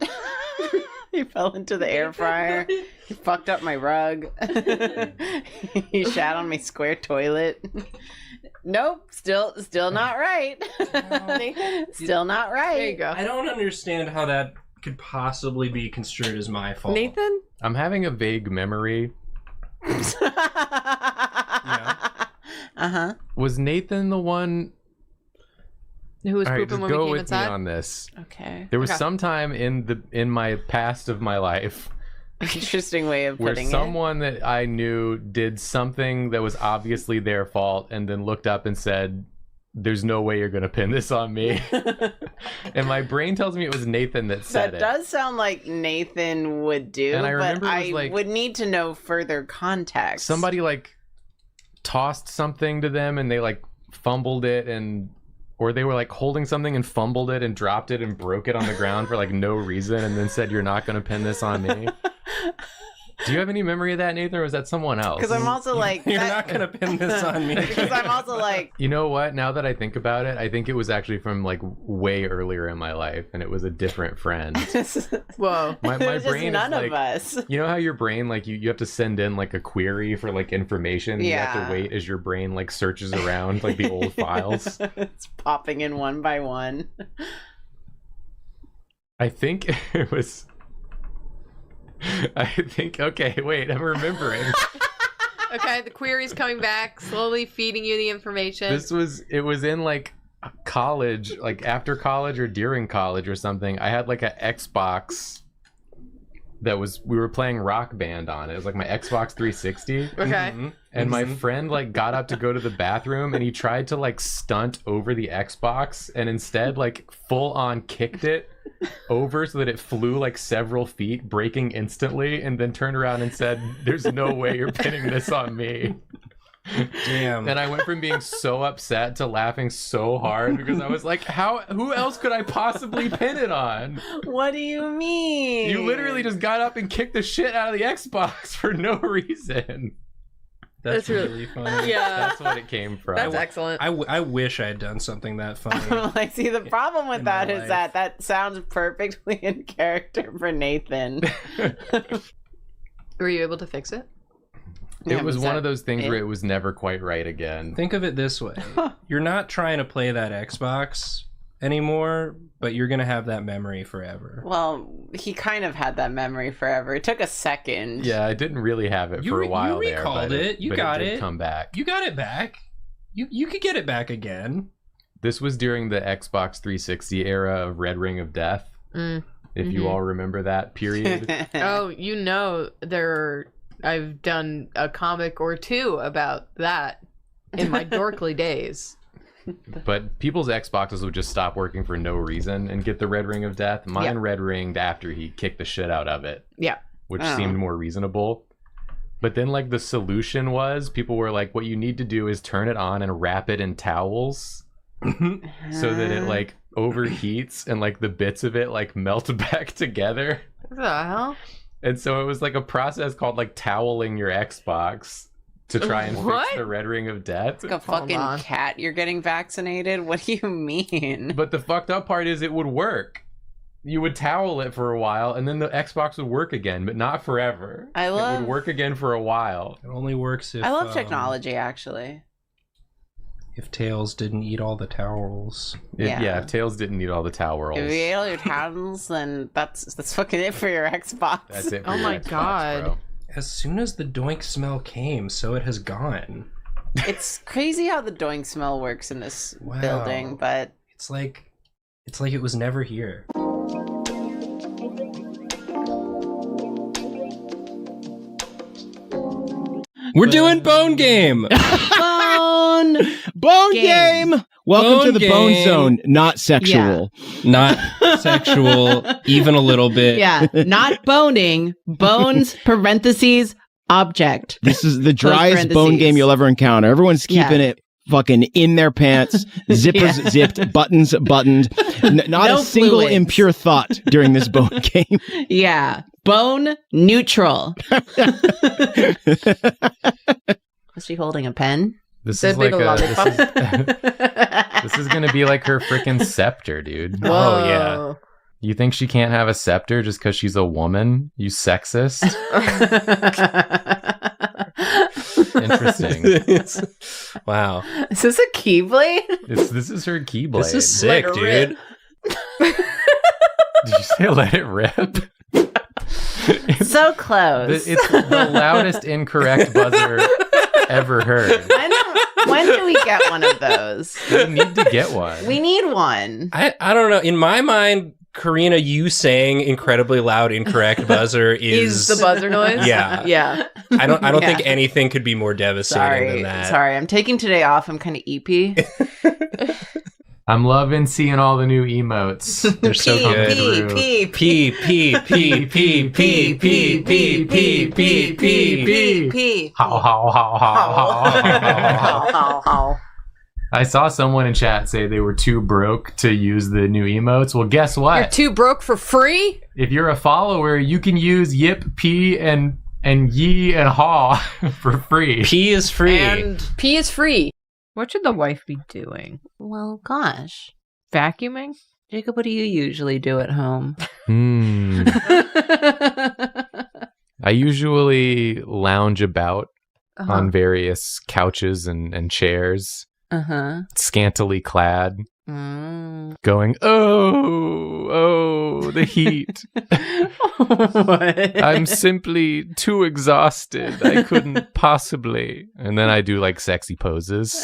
He fell into the air fryer. He fucked up my rug. He shat on my square toilet. Nope, still not right. Still not right. There you go. I don't understand how that could possibly be construed as my fault. Nathan? I'm having a vague memory. Uh-huh. Was Nathan the one? Who was All right, pooping just when go we came with inside? me on this. Okay. There was Okay. some time in my past of my life Interesting way of where putting someone that I knew did something that was obviously their fault, and then looked up and said, "There's no way you're gonna pin this on me." it. And my brain tells me it was Nathan that said That it. does sound like Nathan would do, And I but remember it was I like- would need to know further context. Somebody like tossed something to them, and they like fumbled it, or they were like holding something and fumbled it and dropped it and broke it on the ground for like no reason, and then said, "You're not gonna pin this on me." Do you have any memory of that, Nathan, or was that someone else? Because I'm also like, You're not gonna pin this on me. Because I'm also like, You know what? Now that I think about it, I think it was actually from like way earlier in my life, and it was a different friend. Whoa. My it was just brain none is of like, us. you know how your brain like you have to send in like a query for like information. And You have Yeah. to wait as your brain like searches around like the old files. It's popping in one by one. I think it was. I think. Okay, wait. I'm remembering. Okay, the query's coming back, slowly feeding you the information. It was in like college, like after college or during college or something. I had like an Xbox we were playing Rock Band on it. It was like my Xbox 360. Okay. And my friend like got up to go to the bathroom, and he tried to like stunt over the Xbox, and instead like full on kicked it over so that it flew like several feet, breaking instantly, and then turned around and said, "There's no way you're pinning this on me." Damn. And I went from being so upset to laughing so hard because I was like, who else could I possibly pin it on? What do you mean? You literally just got up and kicked the shit out of the Xbox for no reason. That's really funny. Yeah. That's what it came from. That's excellent. I wish I had done something that funny. Like, see, the problem with In that my is life. that sounds perfectly in character for Nathan. Were you able to fix it? It was one that of those things it? where it was never quite right again. Think of it this way. You're not trying to play that Xbox anymore, but you're going to have that memory forever. Well, he kind of had that memory forever. It took a second. Yeah, I didn't really have it for a while you there. recalled but it. You but got did it. come back. You got it back. You could get it back again. This was during the Xbox 360 era of Red Ring of Death. If you all remember that period. Oh, you know, I've done a comic or two about that in my dorkly days. But people's Xboxes would just stop working for no reason and get the Red Ring of Death. Mine Yep. red ringed after he kicked the shit out of it, Yeah. which Oh. seemed more reasonable. But then like the solution was people were like, what you need to do is turn it on and wrap it in towels so that it like overheats and like the bits of it like melt back together. What the hell? And so it was like a process called like toweling your Xbox to try and What? fix the Red Ring of Death. Like a fucking on. cat you're getting vaccinated? What do you mean? But the fucked up part is it would work. You would towel it for a while and then the Xbox would work again, but not forever. I It love would work again for a while. It only works if I love technology, actually. If Tails didn't eat all the towels. Yeah, if Tails didn't eat all the towels. If you ate all your towels, then that's fucking it for your Xbox. That's it for Oh your my Xbox, God. bro. As soon as the doink smell came, so it has gone. It's crazy how the doink smell works in this building, but it's like it was never here. We're doing Bone Game. Bone game. Welcome Bone to the game. Bone Zone. Not sexual. Not sexual, even a little bit. yeah, not boning. Bones parentheses object. This is the Close driest bone parentheses. game you'll ever encounter. Everyone's keeping it fucking in their pants, zippers zipped, buttons buttoned. Not No a single fluids. impure thought during this bone game. Yeah, bone neutral. Was she holding a pen? This That is big like lollipop. this is gonna be like her freaking scepter, dude. Oh, yeah. You think she can't have a scepter just because she's a woman? You sexist. Interesting. Wow. Is this a keyblade? This is her keyblade. This is sick, Let dude. Did you say let it rip? So close. It's the loudest incorrect buzzer ever heard. When do we get one of those? We need to get one. We need one. I don't know. In my mind, Karina, you saying incredibly loud incorrect buzzer Is the buzzer noise? Yeah. Yeah. I don't Yeah. think anything could be more devastating than that. Sorry, I'm taking today off. I'm kind of eepy. I'm loving seeing all the new emotes. They're so good. Pee. P P P P P P P P P P P. How, how. I saw someone in chat say they were too broke to use the new emotes. Well, guess what? You're too broke for free? If you're a follower, you can use yip, pee, and ye and haw for free. P is free. And P is free. What should the wife be doing? Well, gosh. Vacuuming? Jacob, what do you usually do at home? I usually lounge about Uh-huh. on various couches and chairs, Uh-huh. scantily clad, Mm. going, oh, the heat. What? I'm simply too exhausted. I couldn't possibly. And then I do like sexy poses.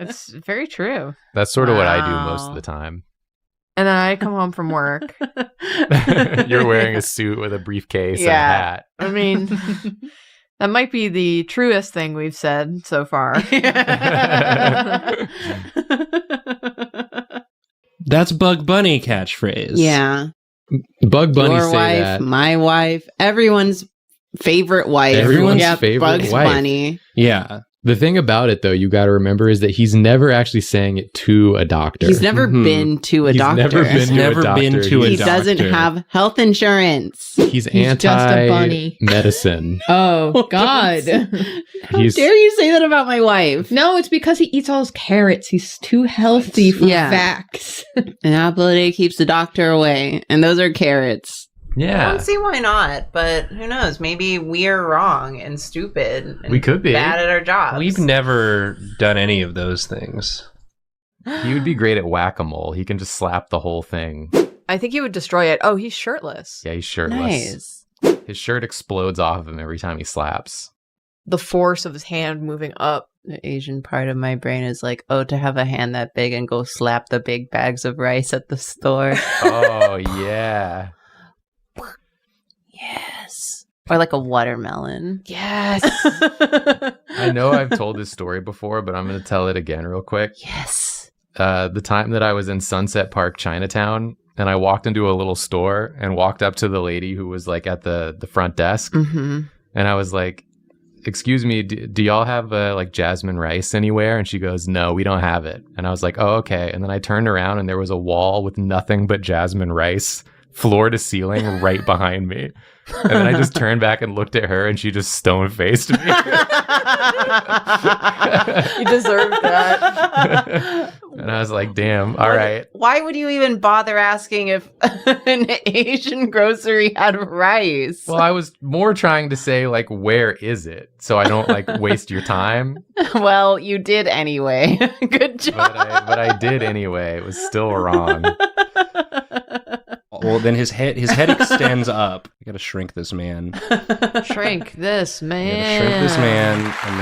It's very true. That's sort of what I do Wow. most of the time. And then I come home from work. You're wearing a suit with a briefcase and a Yeah. hat. I mean, that might be the truest thing we've said so far. That's Bug Bunny catchphrase. Yeah. Bug Bunny Your say wife, that. my wife, everyone's favorite wife. Everyone's Yep, favorite Bugs wife. Bunny. Yeah. The thing about it, though, you got to remember is that he's never actually saying it to a doctor. He's never Mhm. been to a He's doctor. never been to Never a doctor. been to a He doctor. doesn't have health insurance. He's just a bunny. anti-medicine. Oh, God. How He's- dare you say that about my wife? No, it's because he eats all his carrots. He's too healthy for Yeah. facts. An apple a day keeps the doctor away. And those are carrots. I Yeah. don't see why not, but who knows? Maybe we're wrong and stupid. And We could be. bad at our jobs. We've never done any of those things. He would be great at whack-a-mole. He can just slap the whole thing. I think he would destroy it. Oh, he's shirtless. Yeah, he's shirtless. Nice. His shirt explodes off of him every time he slaps. The force of his hand moving up. The Asian part of my brain is like, oh, to have a hand that big and go slap the big bags of rice at the store. Oh, yeah. Yes. Or like a watermelon. Yes. I know I've told this story before, but I'm going to tell it again real quick. Yes. The time that I was in Sunset Park, Chinatown, and I walked into a little store and walked up to the lady who was like at the front desk. Mm-hmm. And I was like, excuse me, do y'all have like jasmine rice anywhere? And she goes, no, we don't have it. And I was like, oh, okay. And then I turned around and there was a wall with nothing but jasmine rice, floor to ceiling, right behind me. And then I just turned back and looked at her and she just stone-faced me. You deserve that. And I was like, damn, all right. Why would you even bother asking if an Asian grocery had rice? Well, I was more trying to say, like, where is it? So I don't, like, waste your time. Well, you did anyway. Good job. But I did anyway. It was still wrong. well, then his head extends up. I gotta shrink this man. Shrink this man. Shrink this man, and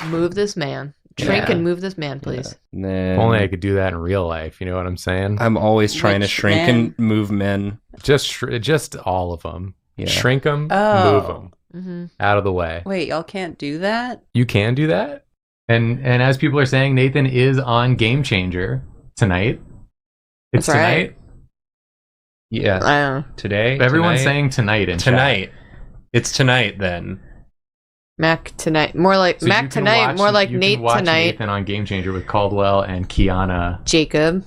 then Move this man. Shrink and move this man, please. and then If only I could do that in real life. You know what I'm saying? I'm always trying to Which shrink man? and move men. Just all of them. Yeah. Shrink them, Oh. move them out of the way. Wait, y'all can't do that? You can do that. And as people are saying, Nathan is on Game Changer tonight. It's That's right. tonight. Yeah, I don't know. today. Everyone's tonight? saying tonight in chat. tonight. It's tonight then. Mac tonight. More like So Mac you can tonight. watch- More like you can Nate watch tonight. Nathan on Game Changer with Caldwell and Kiana. Jacob.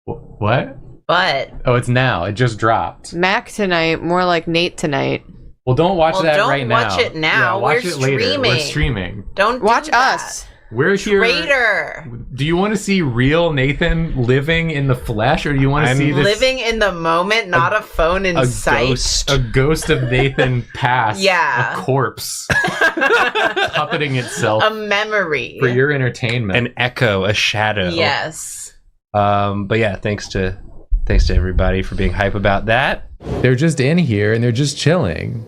What? But Oh, it's now. It just dropped. Mac tonight. More like Nate tonight. Well, don't watch Well, that don't right now. watch it now. Yeah, watch We're it later. We're streaming. streaming. don't Watch do that. us. We're here. Traitor. Do you want to see real Nathan living in the flesh, or do you want to I'm see this Living in the moment, not a phone in A sight. ghost. a ghost of Nathan past? Yeah. A corpse puppeting itself A memory. for your entertainment. An echo, a shadow. Yes. But yeah, thanks to everybody for being hype about that. They're just in here and they're just chilling.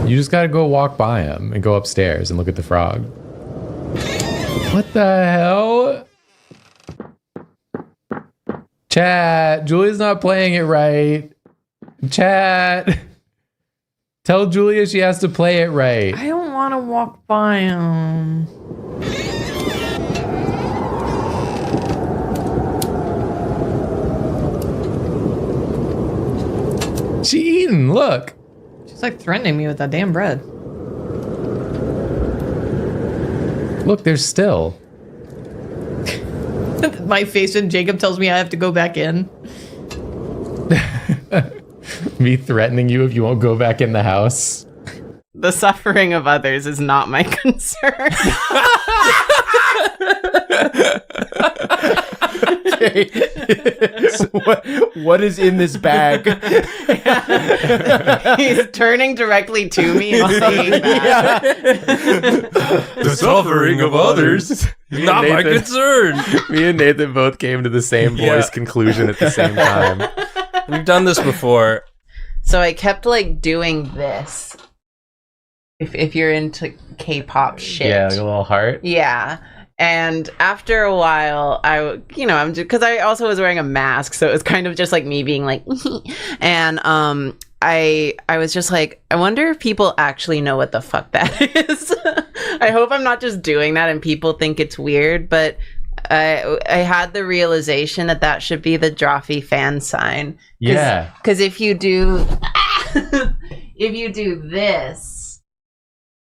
You just gotta go walk by him and go upstairs and look at the frog. What the hell? Chat, Julia's not playing it right. Chat, tell Julia she has to play it right. I don't want to walk by him. She eating, look. She's like threatening me with that damn bread. Look, there's still. My face when Jacob tells me I have to go back in. Me threatening you if you won't go back in the house. The suffering of others is not my concern. What is in this bag? He's turning directly to me and saying that. The suffering of others is not my Nathan- concern. Me and Nathan both came to the same voice conclusion at the same time. We've done this before. So I kept like doing this. If you're into K-pop shit. Yeah, like a little heart. Yeah. And after a while, I'm just because I also was wearing a mask, so it was kind of just like me being like, and I was just like, I wonder if people actually know what the fuck that is. I hope I'm not just doing that and people think it's weird, but I had the realization that should be the Drawfee fan sign. Yeah. Because if you do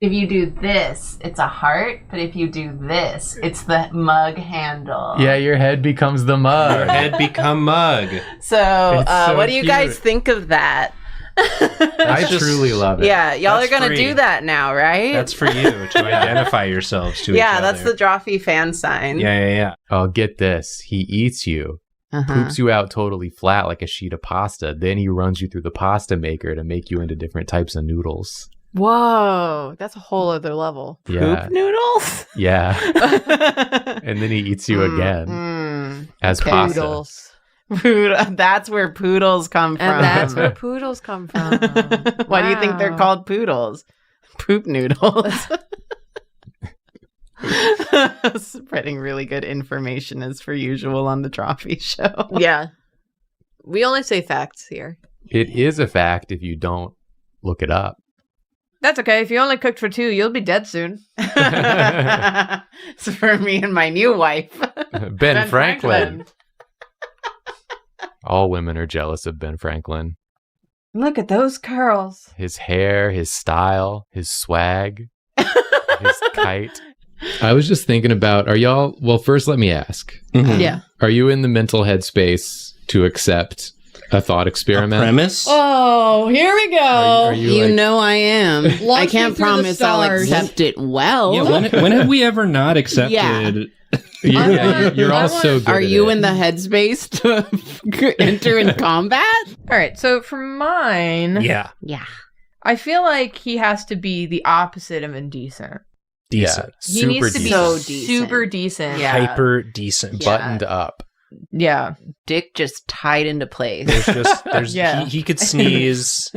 this, it's a heart, but if you do this, it's the mug handle. Yeah, your head becomes the mug. Your head become mug. So, It's so what do you cute. guys think of that? I truly love it. Yeah, y'all That's are gonna free. do that now, right? That's for you to identify yourselves to each yeah, other. that's the Drawfee fan sign. Yeah. Oh, get this. He eats you, Uh-huh. poops you out totally flat like a sheet of pasta. Then he runs you through the pasta maker to make you into different types of noodles. Whoa, that's a whole other level. Yeah. Poop noodles? Yeah. And then he eats you again as pasta. Poodles. That's where poodles come from. And that's where poodles come from. Why do you think they're Wow. called poodles? Poop noodles. Spreading really good information as per usual on the Drawfee show. Yeah. We only say facts here. It is a fact if you don't look it up. That's okay. If you only cooked for two, you'll be dead soon. It's for me and my new wife. Ben Franklin. All women are jealous of Ben Franklin. Look at those curls. His hair, his style, his swag, his kite. I was just thinking about, are y'all, well, first let me ask. Yeah. Are you in the mental headspace to accept a thought experiment? Premise? Oh, here we go. Are you like, know I am. Launch I me can't through the promise I'll stars. accept it well. Yeah, when have we ever not accepted? Yeah. you're all so good Are at you it. in the headspace to enter in combat? All right. So for mine, Yeah. Yeah. I feel like he has to be the opposite of indecent. Decent. He needs to be So decent. super decent. Yeah. Hyper decent. Yeah. Buttoned up. Yeah. dick just tied into place. He could sneeze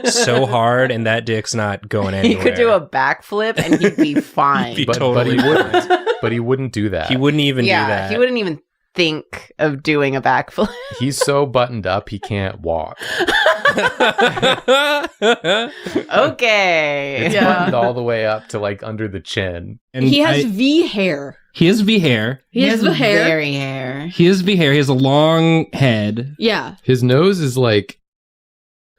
so hard and that dick's not going He anywhere. could do a backflip and he'd be fine. But he wouldn't. But he wouldn't do that. He wouldn't even do yeah, that. he wouldn't even think of doing a backflip. He's so buttoned up he can't walk. Okay. It's buttoned all the way up to like under the chin. And he has V hair. He has V hair. He has the hair. Very hair. He has V hair. He has a long head. Yeah. His nose is like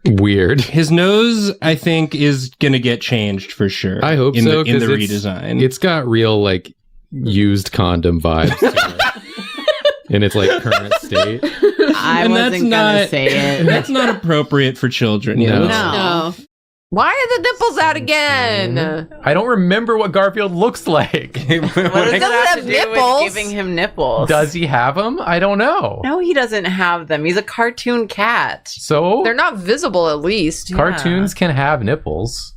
weird. His nose, I think, is gonna get changed for sure. I hope in so. the 'Cause redesign. It's got real like used condom vibes to it. In its like current state. I wasn't gonna say it. That's not appropriate for children. No. No. Why are the nipples out again? I don't remember what Garfield looks like. What does that have to do nipples? with giving him nipples? Does he have them? I don't know. No, he doesn't have them. He's a cartoon cat. So They're not visible, at least. cartoons can have nipples.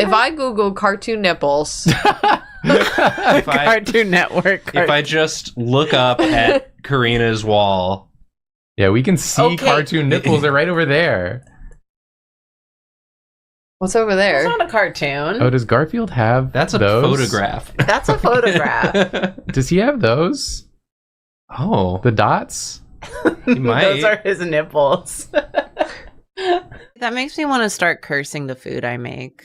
If I Google cartoon nipples, Cartoon Network. If I just look up at Karina's wall, Yeah, we can see cartoon nipples. They're right over there. what's over there? It's not a cartoon. Oh, does Garfield have that's a those? photograph. That's a photograph. Does he have those? Oh, The dots? he might. Those are his nipples. That makes me want to start cursing the food I make.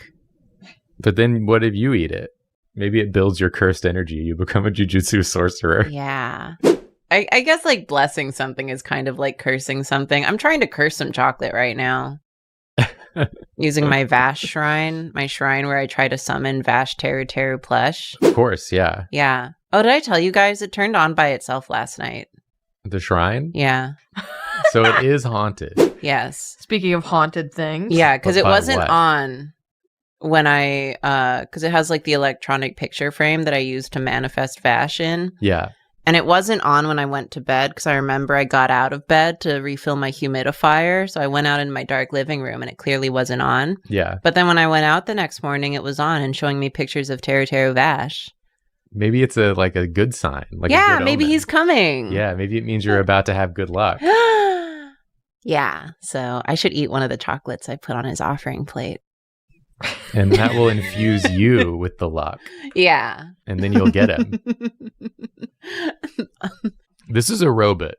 But then what if you eat it? Maybe it builds your cursed energy. You become a jujutsu sorcerer. Yeah. I guess like blessing something is kind of like cursing something. I'm trying to curse some chocolate right now. Using my Vash shrine, my shrine where I try to summon Vash Teru Teru plush. Of course, yeah. Yeah. Oh, did I tell you guys it turned on by itself last night? The shrine? Yeah. So it is haunted. Yes. Speaking of haunted things. Yeah, because But it by wasn't what? on when I, because it has like the electronic picture frame that I use to manifest Vash in. Yeah. And it wasn't on when I went to bed because I remember I got out of bed to refill my humidifier. So I went out in my dark living room and it clearly wasn't on. Yeah. But then when I went out the next morning, it was on and showing me pictures of Teru Teru Vash. Maybe it's a good sign. Like a Yeah, good maybe omen. he's coming. Yeah, maybe it means you're about to have good luck. Yeah. So I should eat one of the chocolates I put on his offering plate. And that will infuse you with the luck. Yeah. And then you'll get him. This is a robot.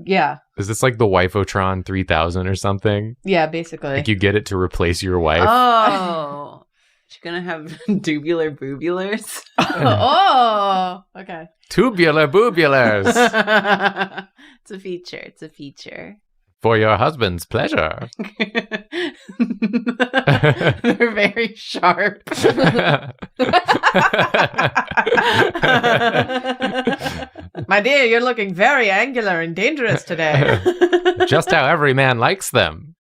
Yeah. Is this like the Wifotron 3000 or something? Yeah, basically. Like you get it to replace your wife? Oh. She's going to have tubular boobulars. Oh, okay. Tubular boobulars It's a feature. It's a feature. for your husband's pleasure. They're very sharp. My dear, you're looking very angular and dangerous today. Just how every man likes them.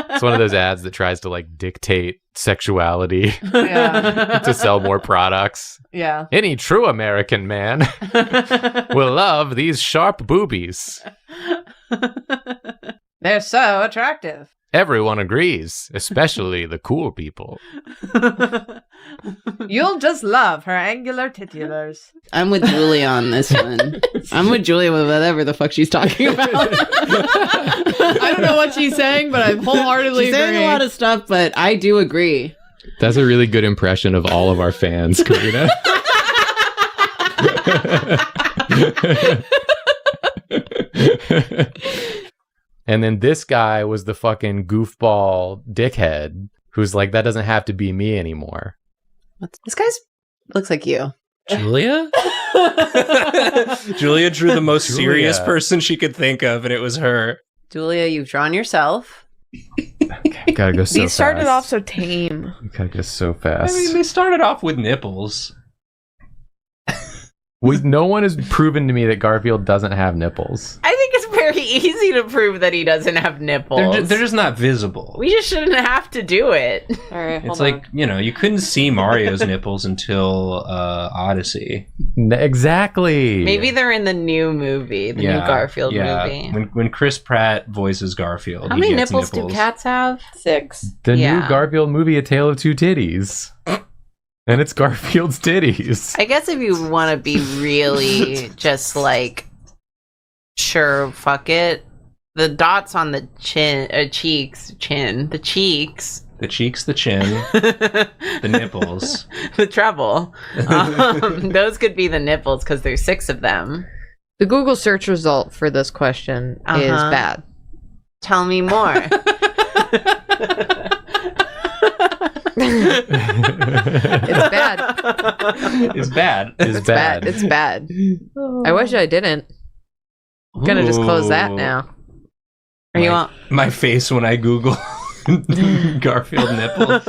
It's one of those ads that tries to like dictate sexuality Yeah. to sell more products. Yeah. Any true American man will love these sharp boobies. They're so attractive. Everyone agrees, especially the cool people. You'll just love her angular titulars. I'm with Julia on this one. I'm with Julia with whatever the fuck she's talking about. I don't know what she's saying, but I wholeheartedly She's agree. saying a lot of stuff, but I do agree. That's a really good impression of all of our fans, Karina. And then this guy was the fucking goofball dickhead who's like, that doesn't have to be me anymore. This guy's looks like you. Julia? Julia drew the most serious Julia. person she could think of, and it was her. Julia, you've drawn yourself. Gotta go so These started fast. off so tame. Gotta go so I fast. mean, they started off with nipples. No one has proven to me that Garfield doesn't have nipples. I think it's very easy to prove that he doesn't have nipples. They're just not visible. We just shouldn't have to do it. All right, It's like, you couldn't see Mario's nipples until Odyssey. Exactly. Maybe they're in the new movie, the new Garfield movie. When Chris Pratt voices Garfield, How he many gets nipples do cats have? 6. The Yeah. new Garfield movie, A Tale of Two Titties. And it's Garfield's titties. I guess if you want to be really just like, sure, fuck it. The dots on the the cheeks, The cheeks, the chin, the nipples. the treble. Those could be the nipples because there's 6 of them. The Google search result for this question is bad. Tell me more. It's bad. It's bad. It's bad. It's bad. I wish I didn't. Gonna just close that now. Are you on? My face when I Google Garfield nipples.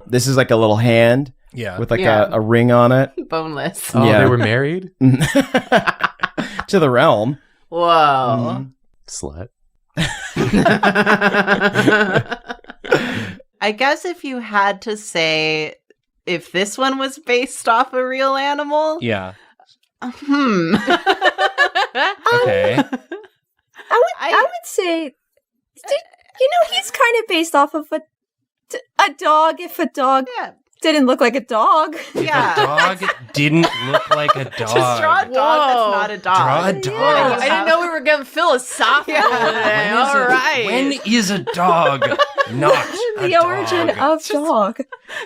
This is like a little hand with like a ring on it. Boneless. Oh, they were married? To the realm. Whoa. Slut. I guess if you had to say if this one was based off a real animal. Yeah. Hmm. Okay. I would say, he's kind of based off of a dog. If a dog didn't look like a dog. Yeah. A dog didn't look like a dog. Just draw a dog that's not a dog. Draw a dog. I didn't know we were getting philosophical today. All right. When is a dog not a The origin of dog.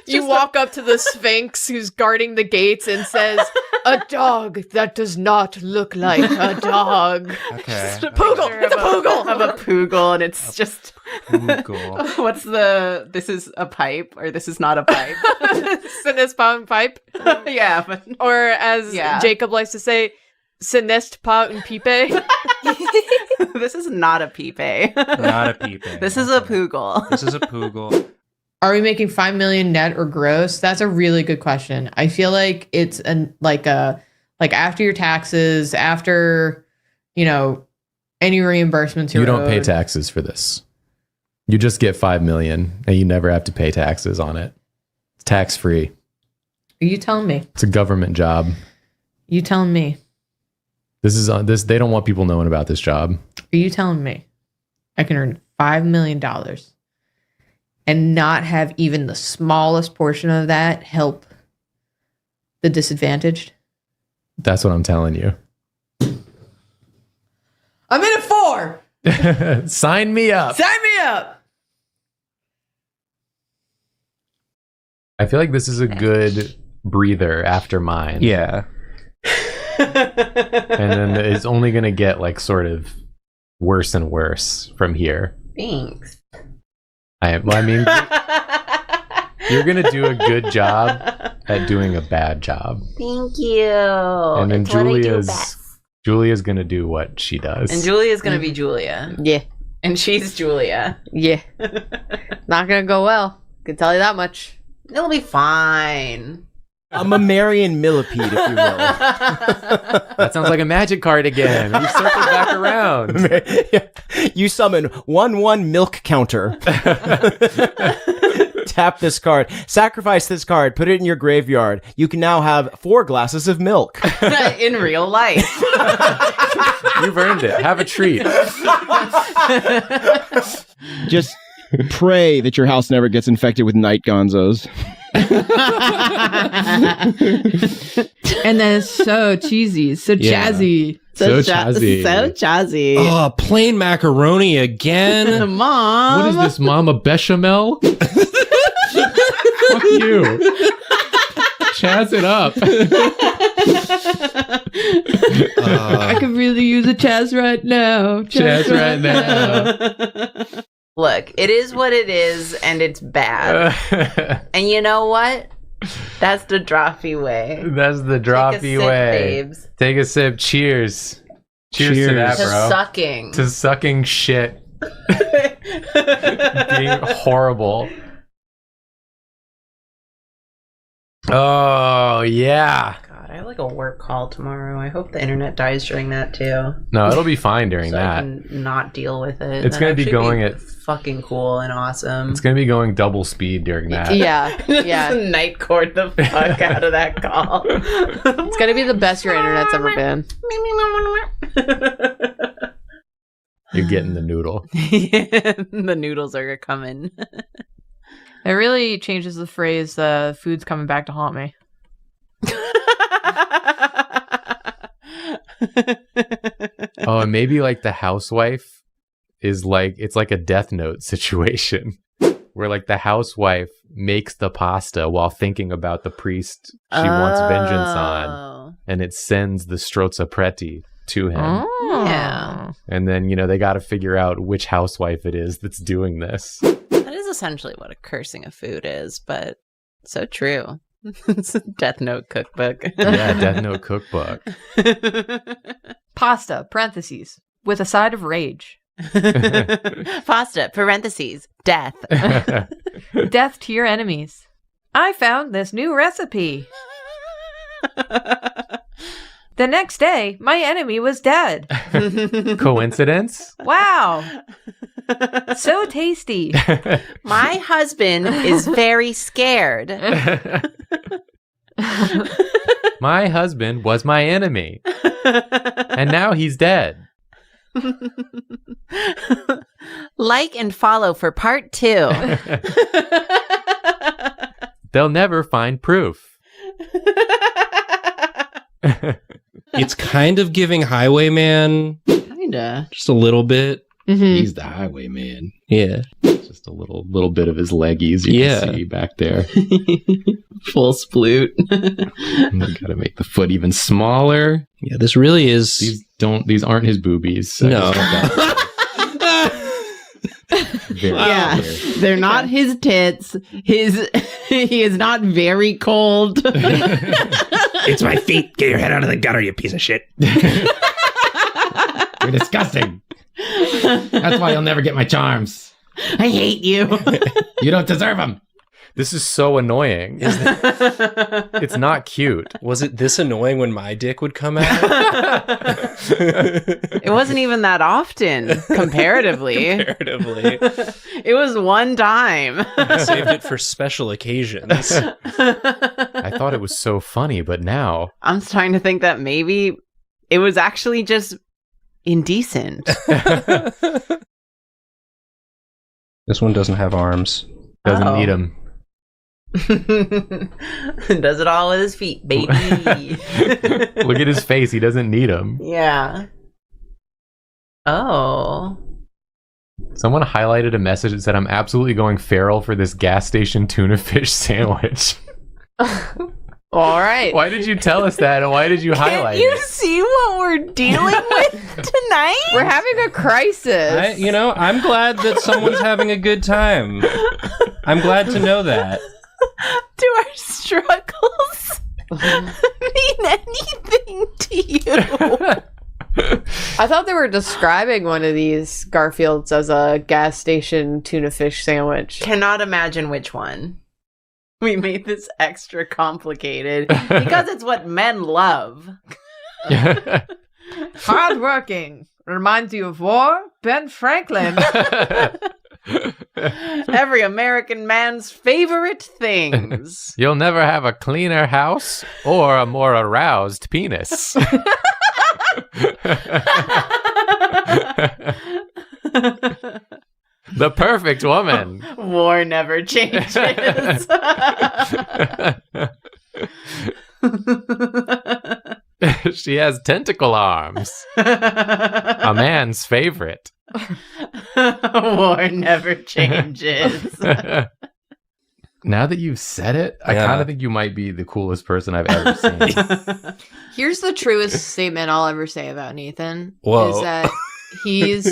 You walk up to the Sphinx who's guarding the gates and says, "A dog that does not look like a dog." Okay. It's a poogle. It's a poogle. Of a poogle, and it's just. Poogle. What's the? This is a pipe, or this is not a pipe. Sinest pound pipe. Yeah, but Or as Jacob likes to say, Sinest pa un pipe. this is not a pipe. Not a peeping. This is a poogle. This is a poogle. Are we making 5 million net or gross? That's a really good question. I feel like it's like after your taxes, after any reimbursements You don't pay owed. taxes for this. You just get 5 million and you never have to pay taxes on it. It's tax free. Are you telling me? It's a government job. You telling me? This is on this. They don't want people knowing about this job. Are you telling me I can earn $5 million and not have even the smallest portion of that help the disadvantaged? That's what I'm telling you. I'm in a 4. Sign me up. Sign me up. I feel like this is a good breather after mine. Yeah. And then it's only going to get like sort of worse and worse from here. Thanks. I mean, you're going to do a good job at doing a bad job. Thank you. And then It's what I do best. Julia's going to do what she does. And Julia's gonna be Julia. Yeah. And she's Julia. Yeah. Not gonna go well. Can tell you that much. It'll be fine. I'm a Marion Millipede, if you will. That sounds like a magic card again. We circled back around. You summon 1/1 milk counter. Tap this card. Sacrifice this card. Put it in your graveyard. You can now have 4 glasses of milk. In real life. You've earned it. Have a treat. Just pray that your house never gets infected with night gonzos. And then it's so cheesy, so jazzy. So jazzy. So jazzy. Oh, plain macaroni again. Mom. What is this, Mama Bechamel? Fuck you. Chaz it up. I could really use a Chaz right now. Chaz right now. Look, it is what it is, and it's bad. And you know what? That's the Drawfee way. That's the Take a Drawfee sip, way. babes. Take a sip. Cheers. Cheers to that, To bro. sucking. To sucking shit. Being horrible. Oh, yeah. God, I have like a work call tomorrow. I hope the internet dies during that too. No, it'll be fine during So I that. can not deal with it. It's That'd gonna be actually going at- fucking cool and awesome. It's going to be going double speed during that. Yeah. Just night court the fuck out of that call. It's gonna be the best your internet's ever been. You're getting the noodle. The noodles are coming. It really changes the phrase, food's coming back to haunt me. Oh, and maybe like the housewife is like, it's like a Death Note situation where like the housewife makes the pasta while thinking about the priest she wants vengeance on, and it sends the strozza preti to him. Oh. Yeah. And then, you know, they got to figure out which housewife it is that's doing this. That is essentially what a cursing of food is, but so true. It's a Death Note cookbook. Yeah, Death Note cookbook. Pasta, parentheses, with a side of rage. Pasta, parentheses, death. Death to your enemies. I found this new recipe. The next day, my enemy was dead. Coincidence? Wow. So tasty. My husband is very scared. My husband was my enemy. And now he's dead. Like and follow for part 2. They'll never find proof. It's kind of giving Highwayman. Kinda. Just a little bit. Mm-hmm. He's the highwayman. Yeah. Just a little bit of his leggies you can see back there. Full sploot. Gotta make the foot even smaller. Yeah, this really is. These aren't his boobies. So No. Yeah, they're not his tits. He is not very cold. It's my feet. Get your head out of the gutter, you piece of shit. You're disgusting. That's why you'll never get my charms. I hate you. You don't deserve them. This is so annoying. It's not cute. Was it this annoying when my dick would come out? It wasn't even that often, comparatively. It was one time. I saved it for special occasions. I thought it was so funny, but now I'm starting to think that maybe it was actually just indecent. This one doesn't have arms. Doesn't need them. Does it all with his feet, baby. Look at his face. He doesn't need them. Yeah. Oh. Someone highlighted a message that said, "I'm absolutely going feral for this gas station tuna fish sandwich." All right. Why did you tell us that, and why did you highlight You it? see what we're dealing with tonight? We're having a crisis. I'm glad that someone's having a good time. I'm glad to know that. Do our struggles mean anything to you? I thought they were describing one of these Garfields as a gas station tuna fish sandwich. Cannot imagine which one. We made this extra complicated because it's what men love. Hardworking. Reminds you of war? Ben Franklin. Every American man's favorite things. You'll never have a cleaner house or a more aroused penis. The perfect woman. War never changes. She has tentacle arms. A man's favorite. War never changes. Now that you've said it, I kind of think you might be the coolest person I've ever seen. Here's the truest statement I'll ever say about Nathan. Whoa. Is that he's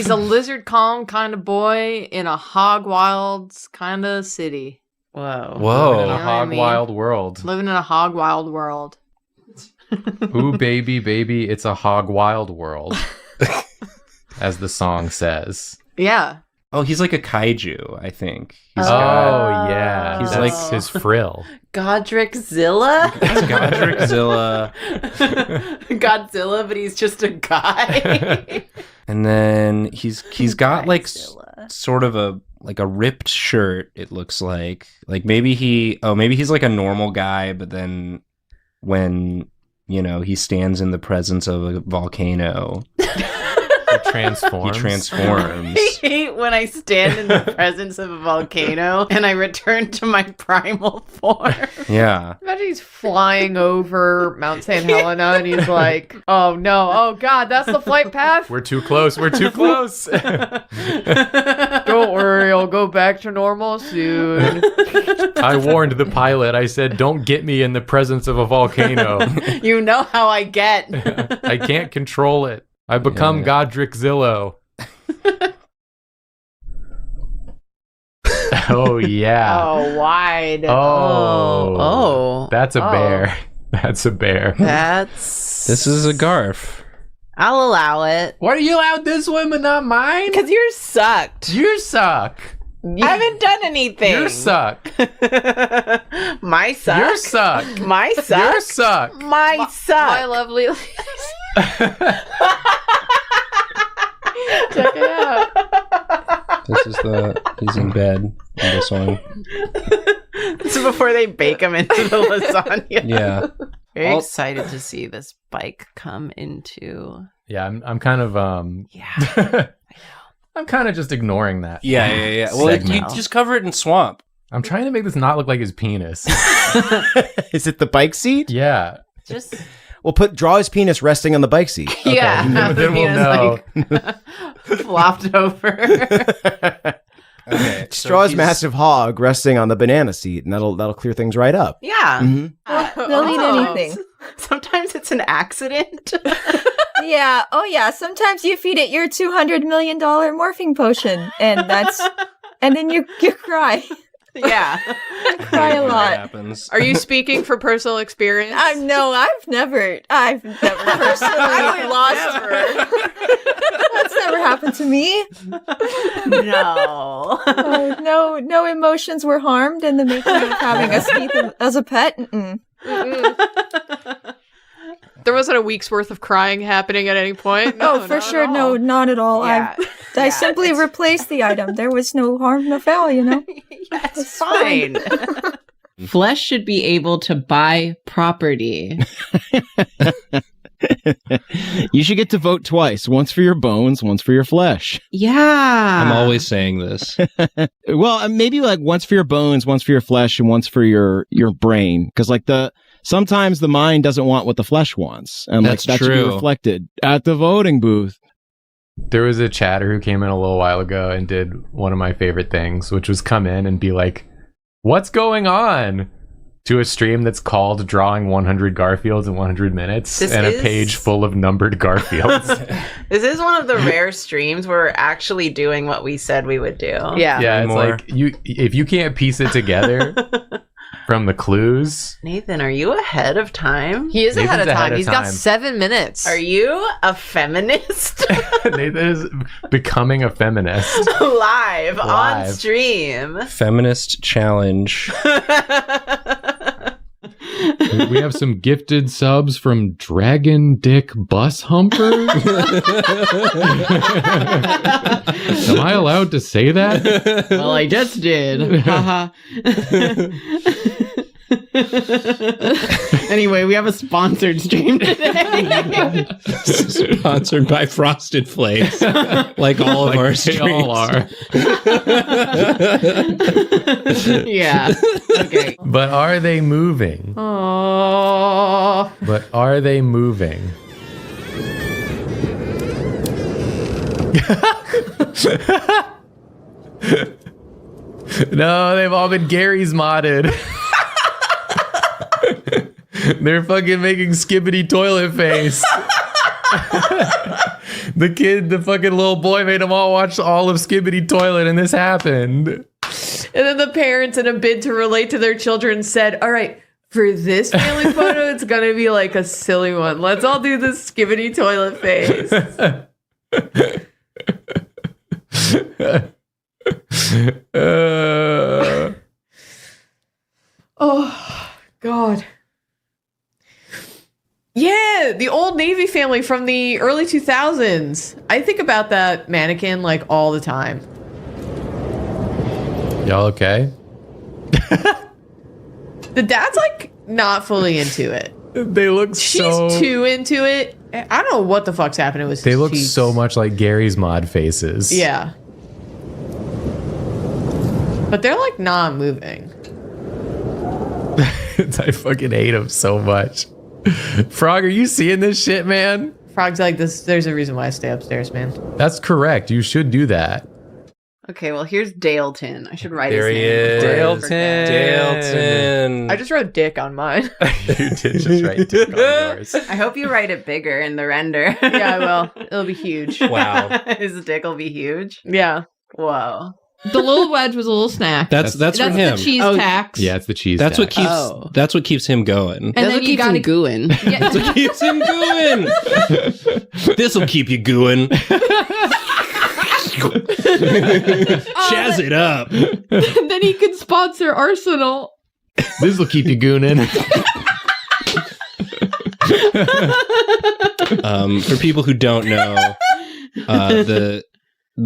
a lizard calm kind of boy in a hog wild kind of city. Whoa. Living in a You know what I hog mean? wild world. Living in a hog wild world. Ooh, baby, baby, it's a hog wild world. As the song says. Yeah. Oh, he's like a kaiju, I think. He's yeah. He's That's like his frill. Godric-zilla? Godric-zilla. Godzilla, but he's just a guy. And then he's got like sort of a ripped shirt, it looks like. Like maybe he's like a normal guy, but then when, he stands in the presence of a volcano, It transforms. He transforms. I hate when I stand in the presence of a volcano and I return to my primal form. Yeah. Imagine he's flying over Mount St. Helena and he's like, oh no, oh god, that's the flight path? We're too close. We're too close. Don't worry, I'll go back to normal soon. I warned the pilot. I said, don't get me in the presence of a volcano. You know how I get. I can't control it. I become Godric Zillow. Oh, yeah. Oh, wide. Oh. That's a bear. That's a bear. This is a Garf. I'll allow it. Why are you allowed this one but not mine? Because yours sucked. You suck. I haven't done anything. You suck. My suck. You suck. My suck. You suck. My suck. My lovely ladies. Check it out. This is he's in bed in this one. This is before they bake them into the lasagna. Yeah. Very excited to see this bike come into. Yeah, I'm kind of Yeah. I'm kind of just ignoring that. Yeah. Well, you just cover it in swamp. I'm trying to make this not look like his penis. Is it the bike seat? Yeah. Just We'll draw his penis resting on the bike seat. yeah. Then we'll know. Like, flopped over. Okay. Just draw his massive hog resting on the banana seat, and that'll clear things right up. Yeah. Mm-hmm. They'll eat anything. Sometimes it's an accident. Yeah. Oh, yeah. Sometimes you feed it your $200 million morphing potion, and then you cry. Yeah. Cry a lot. Happens. Are you speaking from personal experience? No, I've never personally lost her. That's never happened to me. No. No emotions were harmed in the making of having a Skeeth as a pet. Mm-mm. There wasn't a week's worth of crying happening at any point. No, For sure. No, not at all. Yeah. I simply replaced the item. There was no harm, no foul, Yeah, it's fine. Flesh should be able to buy property. You should get to vote twice. Once for your bones, once for your flesh. Yeah. I'm always saying this. Well, maybe like once for your bones, once for your flesh, and once for your brain. Because like sometimes the mind doesn't want what the flesh wants. And That's that should be true. reflected at the voting booth. There was a chatter who came in a little while ago and did one of my favorite things, which was come in and be like, what's going on? To a stream that's called Drawing 100 Garfields in 100 Minutes a page full of numbered Garfields. This is one of the rare streams where we're actually doing what we said we would do. Yeah. Yeah, it's like if you can't piece it together from the clues. Nathan, are you ahead of time? He is ahead of time. He's got 7 minutes. Are you a feminist? Nathan is becoming a feminist. Live on stream. Feminist challenge. We have some gifted subs from Dragon Dick Bus Humper. Am I allowed to say that? Well, I just did. Haha. Anyway, we have a sponsored stream today. Sponsored by Frosted Flakes, like all of our streams. They all are. Yeah. Okay. But are they moving? Oh. But are they moving? No, they've all been Gary's modded. They're fucking making Skibbity toilet face. The fucking little boy made them all watch all of Skibbity Toilet, and this happened. And then the parents, in a bid to relate to their children, said, all right, for this family photo, it's going to be like a silly one. Let's all do this skibbity toilet face. Oh, God. Yeah, the old Navy family from the early 2000s. I think about that mannequin like all the time. Y'all okay? The dad's like not fully into it. They look She's too into it. I don't know what the fuck's happening with They his look cheeks. so much like Gary's mod faces. Yeah. But they're like not moving. I fucking hate him so much. Frog, are you seeing this shit, man? Frog's like, there's a reason why I stay upstairs, man. That's correct. You should do that. Okay, well, here's Daleton. I should write There his he name. is. Daleton. I just wrote dick on mine. You did just write dick on yours. I hope you write it bigger in the render. Yeah, I will. It'll be huge. Wow. His dick will be huge. Yeah. Whoa. The little wedge was a little snack. That's for him. The cheese tax. Yeah, it's the cheese. That's what tax. keeps. That's what keeps him going. And That's then what you keeps gotta him gooing. That's what keeps him going. This'll keep you gooing. Chaz it up. Then he can sponsor Arsenal. This will keep you gooning. For people who don't know, the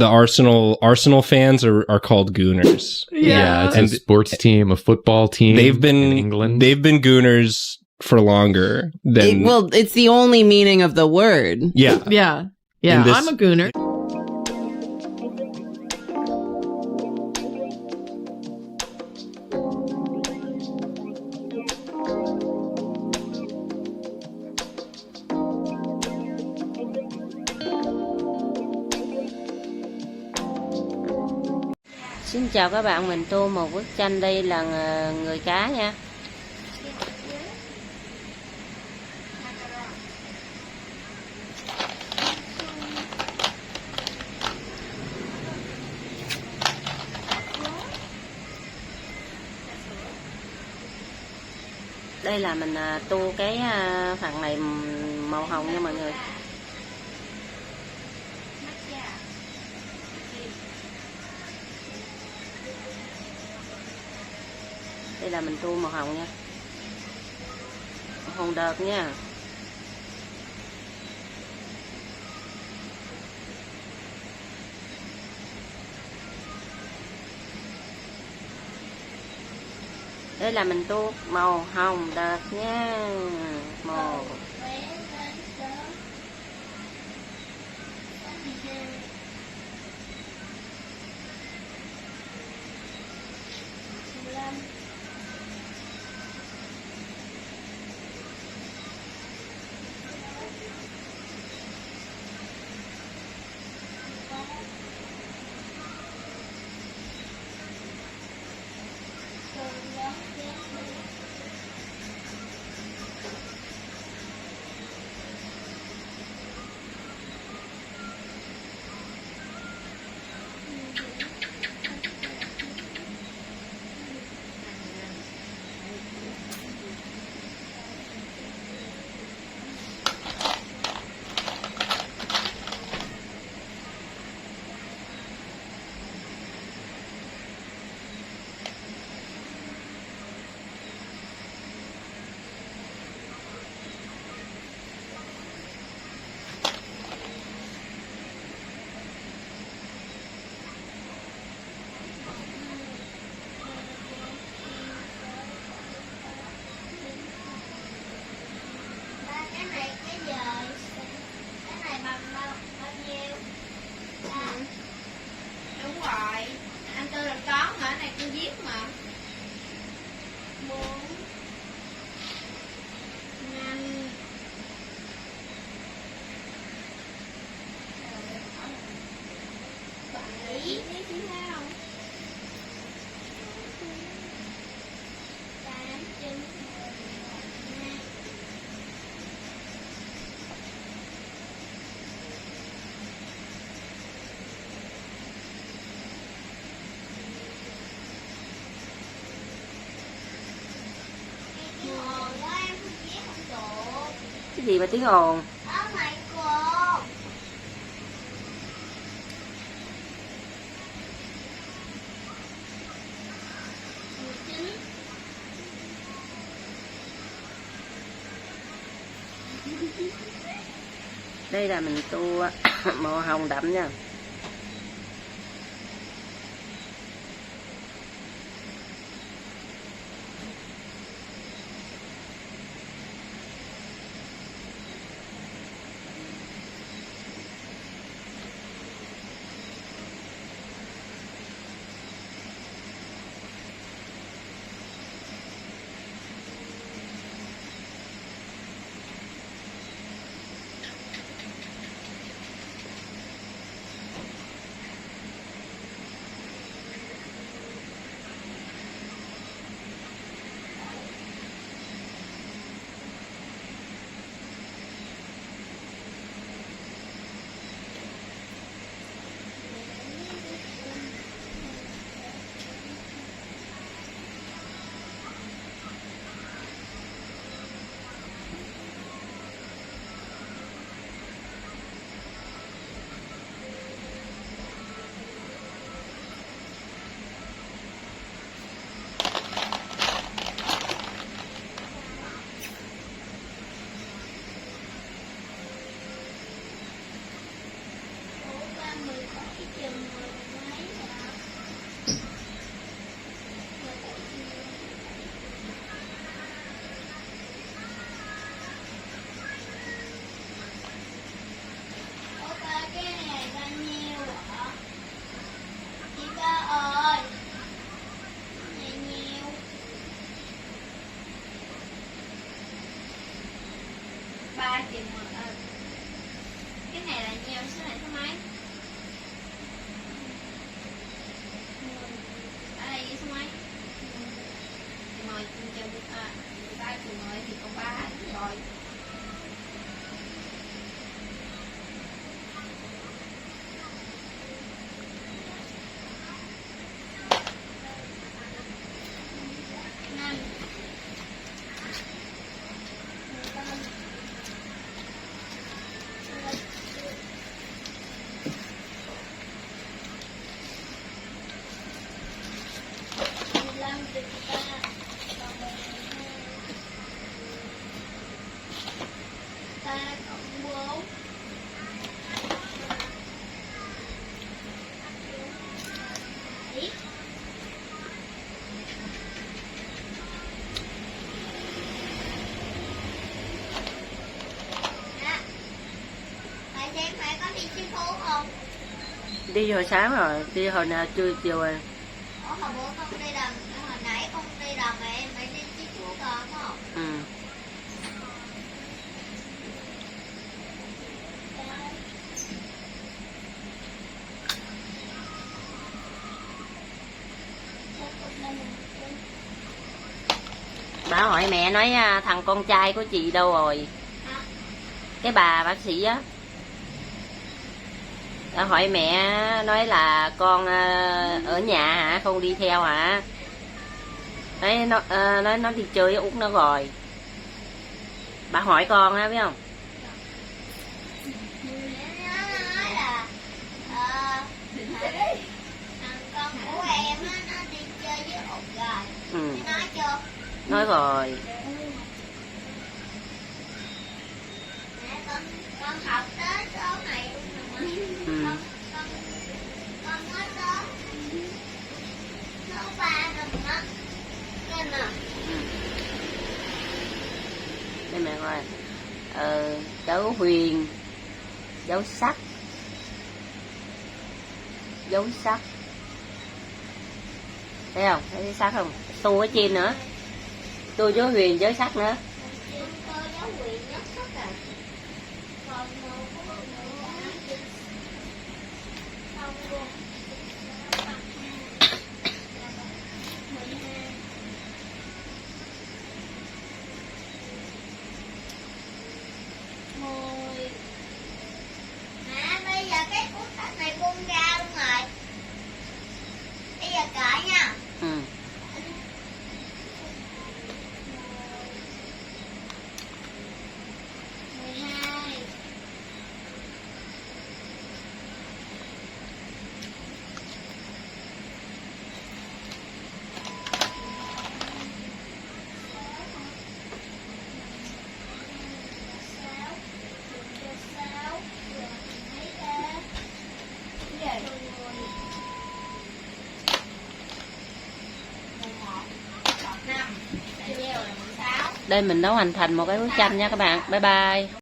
Arsenal fans are called Gooners. Yeah, it's a sports team, a football team. They've been in England. They've been Gooners for longer than. Well, it's the only meaning of the word. Yeah. Yeah. Yeah, This- I'm a gooner. Xin chào các bạn, mình tô một bức tranh. Đây là người cá nha. Đây là mình tô cái phần này màu hồng nha mọi người. Đây là mình tô màu hồng nha. Màu hồng đợt nha. Đây là mình tô màu hồng đợt nha. Màu cái gì mà tiếng ồn? Đây là mình tô màu hồng đậm nha. 3 thì cái này là nhiều, số này số mấy? Ở đây với số mấy? 10 trừ 13 trừ 10 thì còn 3 rồi. Đi hồi sáng rồi, đi hồi nào chiều rồi. Hồi bữa con đi đầm, hồi nãy con đi đầm mà em phải đi chiếc chúa con phải không? Ừ. Bà hỏi mẹ nói thằng con trai của chị đâu rồi? Cái bà bác sĩ á. Bà hỏi mẹ nói là con ở nhà hả, không đi theo hả? Nói nó đi chơi với Út nó rồi. Bà hỏi con á, biết không? Nói là thằng con của em á, nó đi chơi với Út rồi. Ừ. Nói chưa? Nói rồi. Mẹ con học tới số này luôn rồi mà. Ừ. Con nói số 3 rồi mà. Cái nào? Đây mẹ coi. Cháu Huyền, dấu sắc, dấu sắc, thấy không? Thấy sắc không? Tu ở trên nữa, tu dấu Huyền dấu sắc nữa. Mẹ, bây giờ cái cuốn sách này buông ra luôn rồi. Bây giờ cởi nha. Ừ. Đây mình đã hoàn thành một cái bức tranh nha các bạn. Bye bye.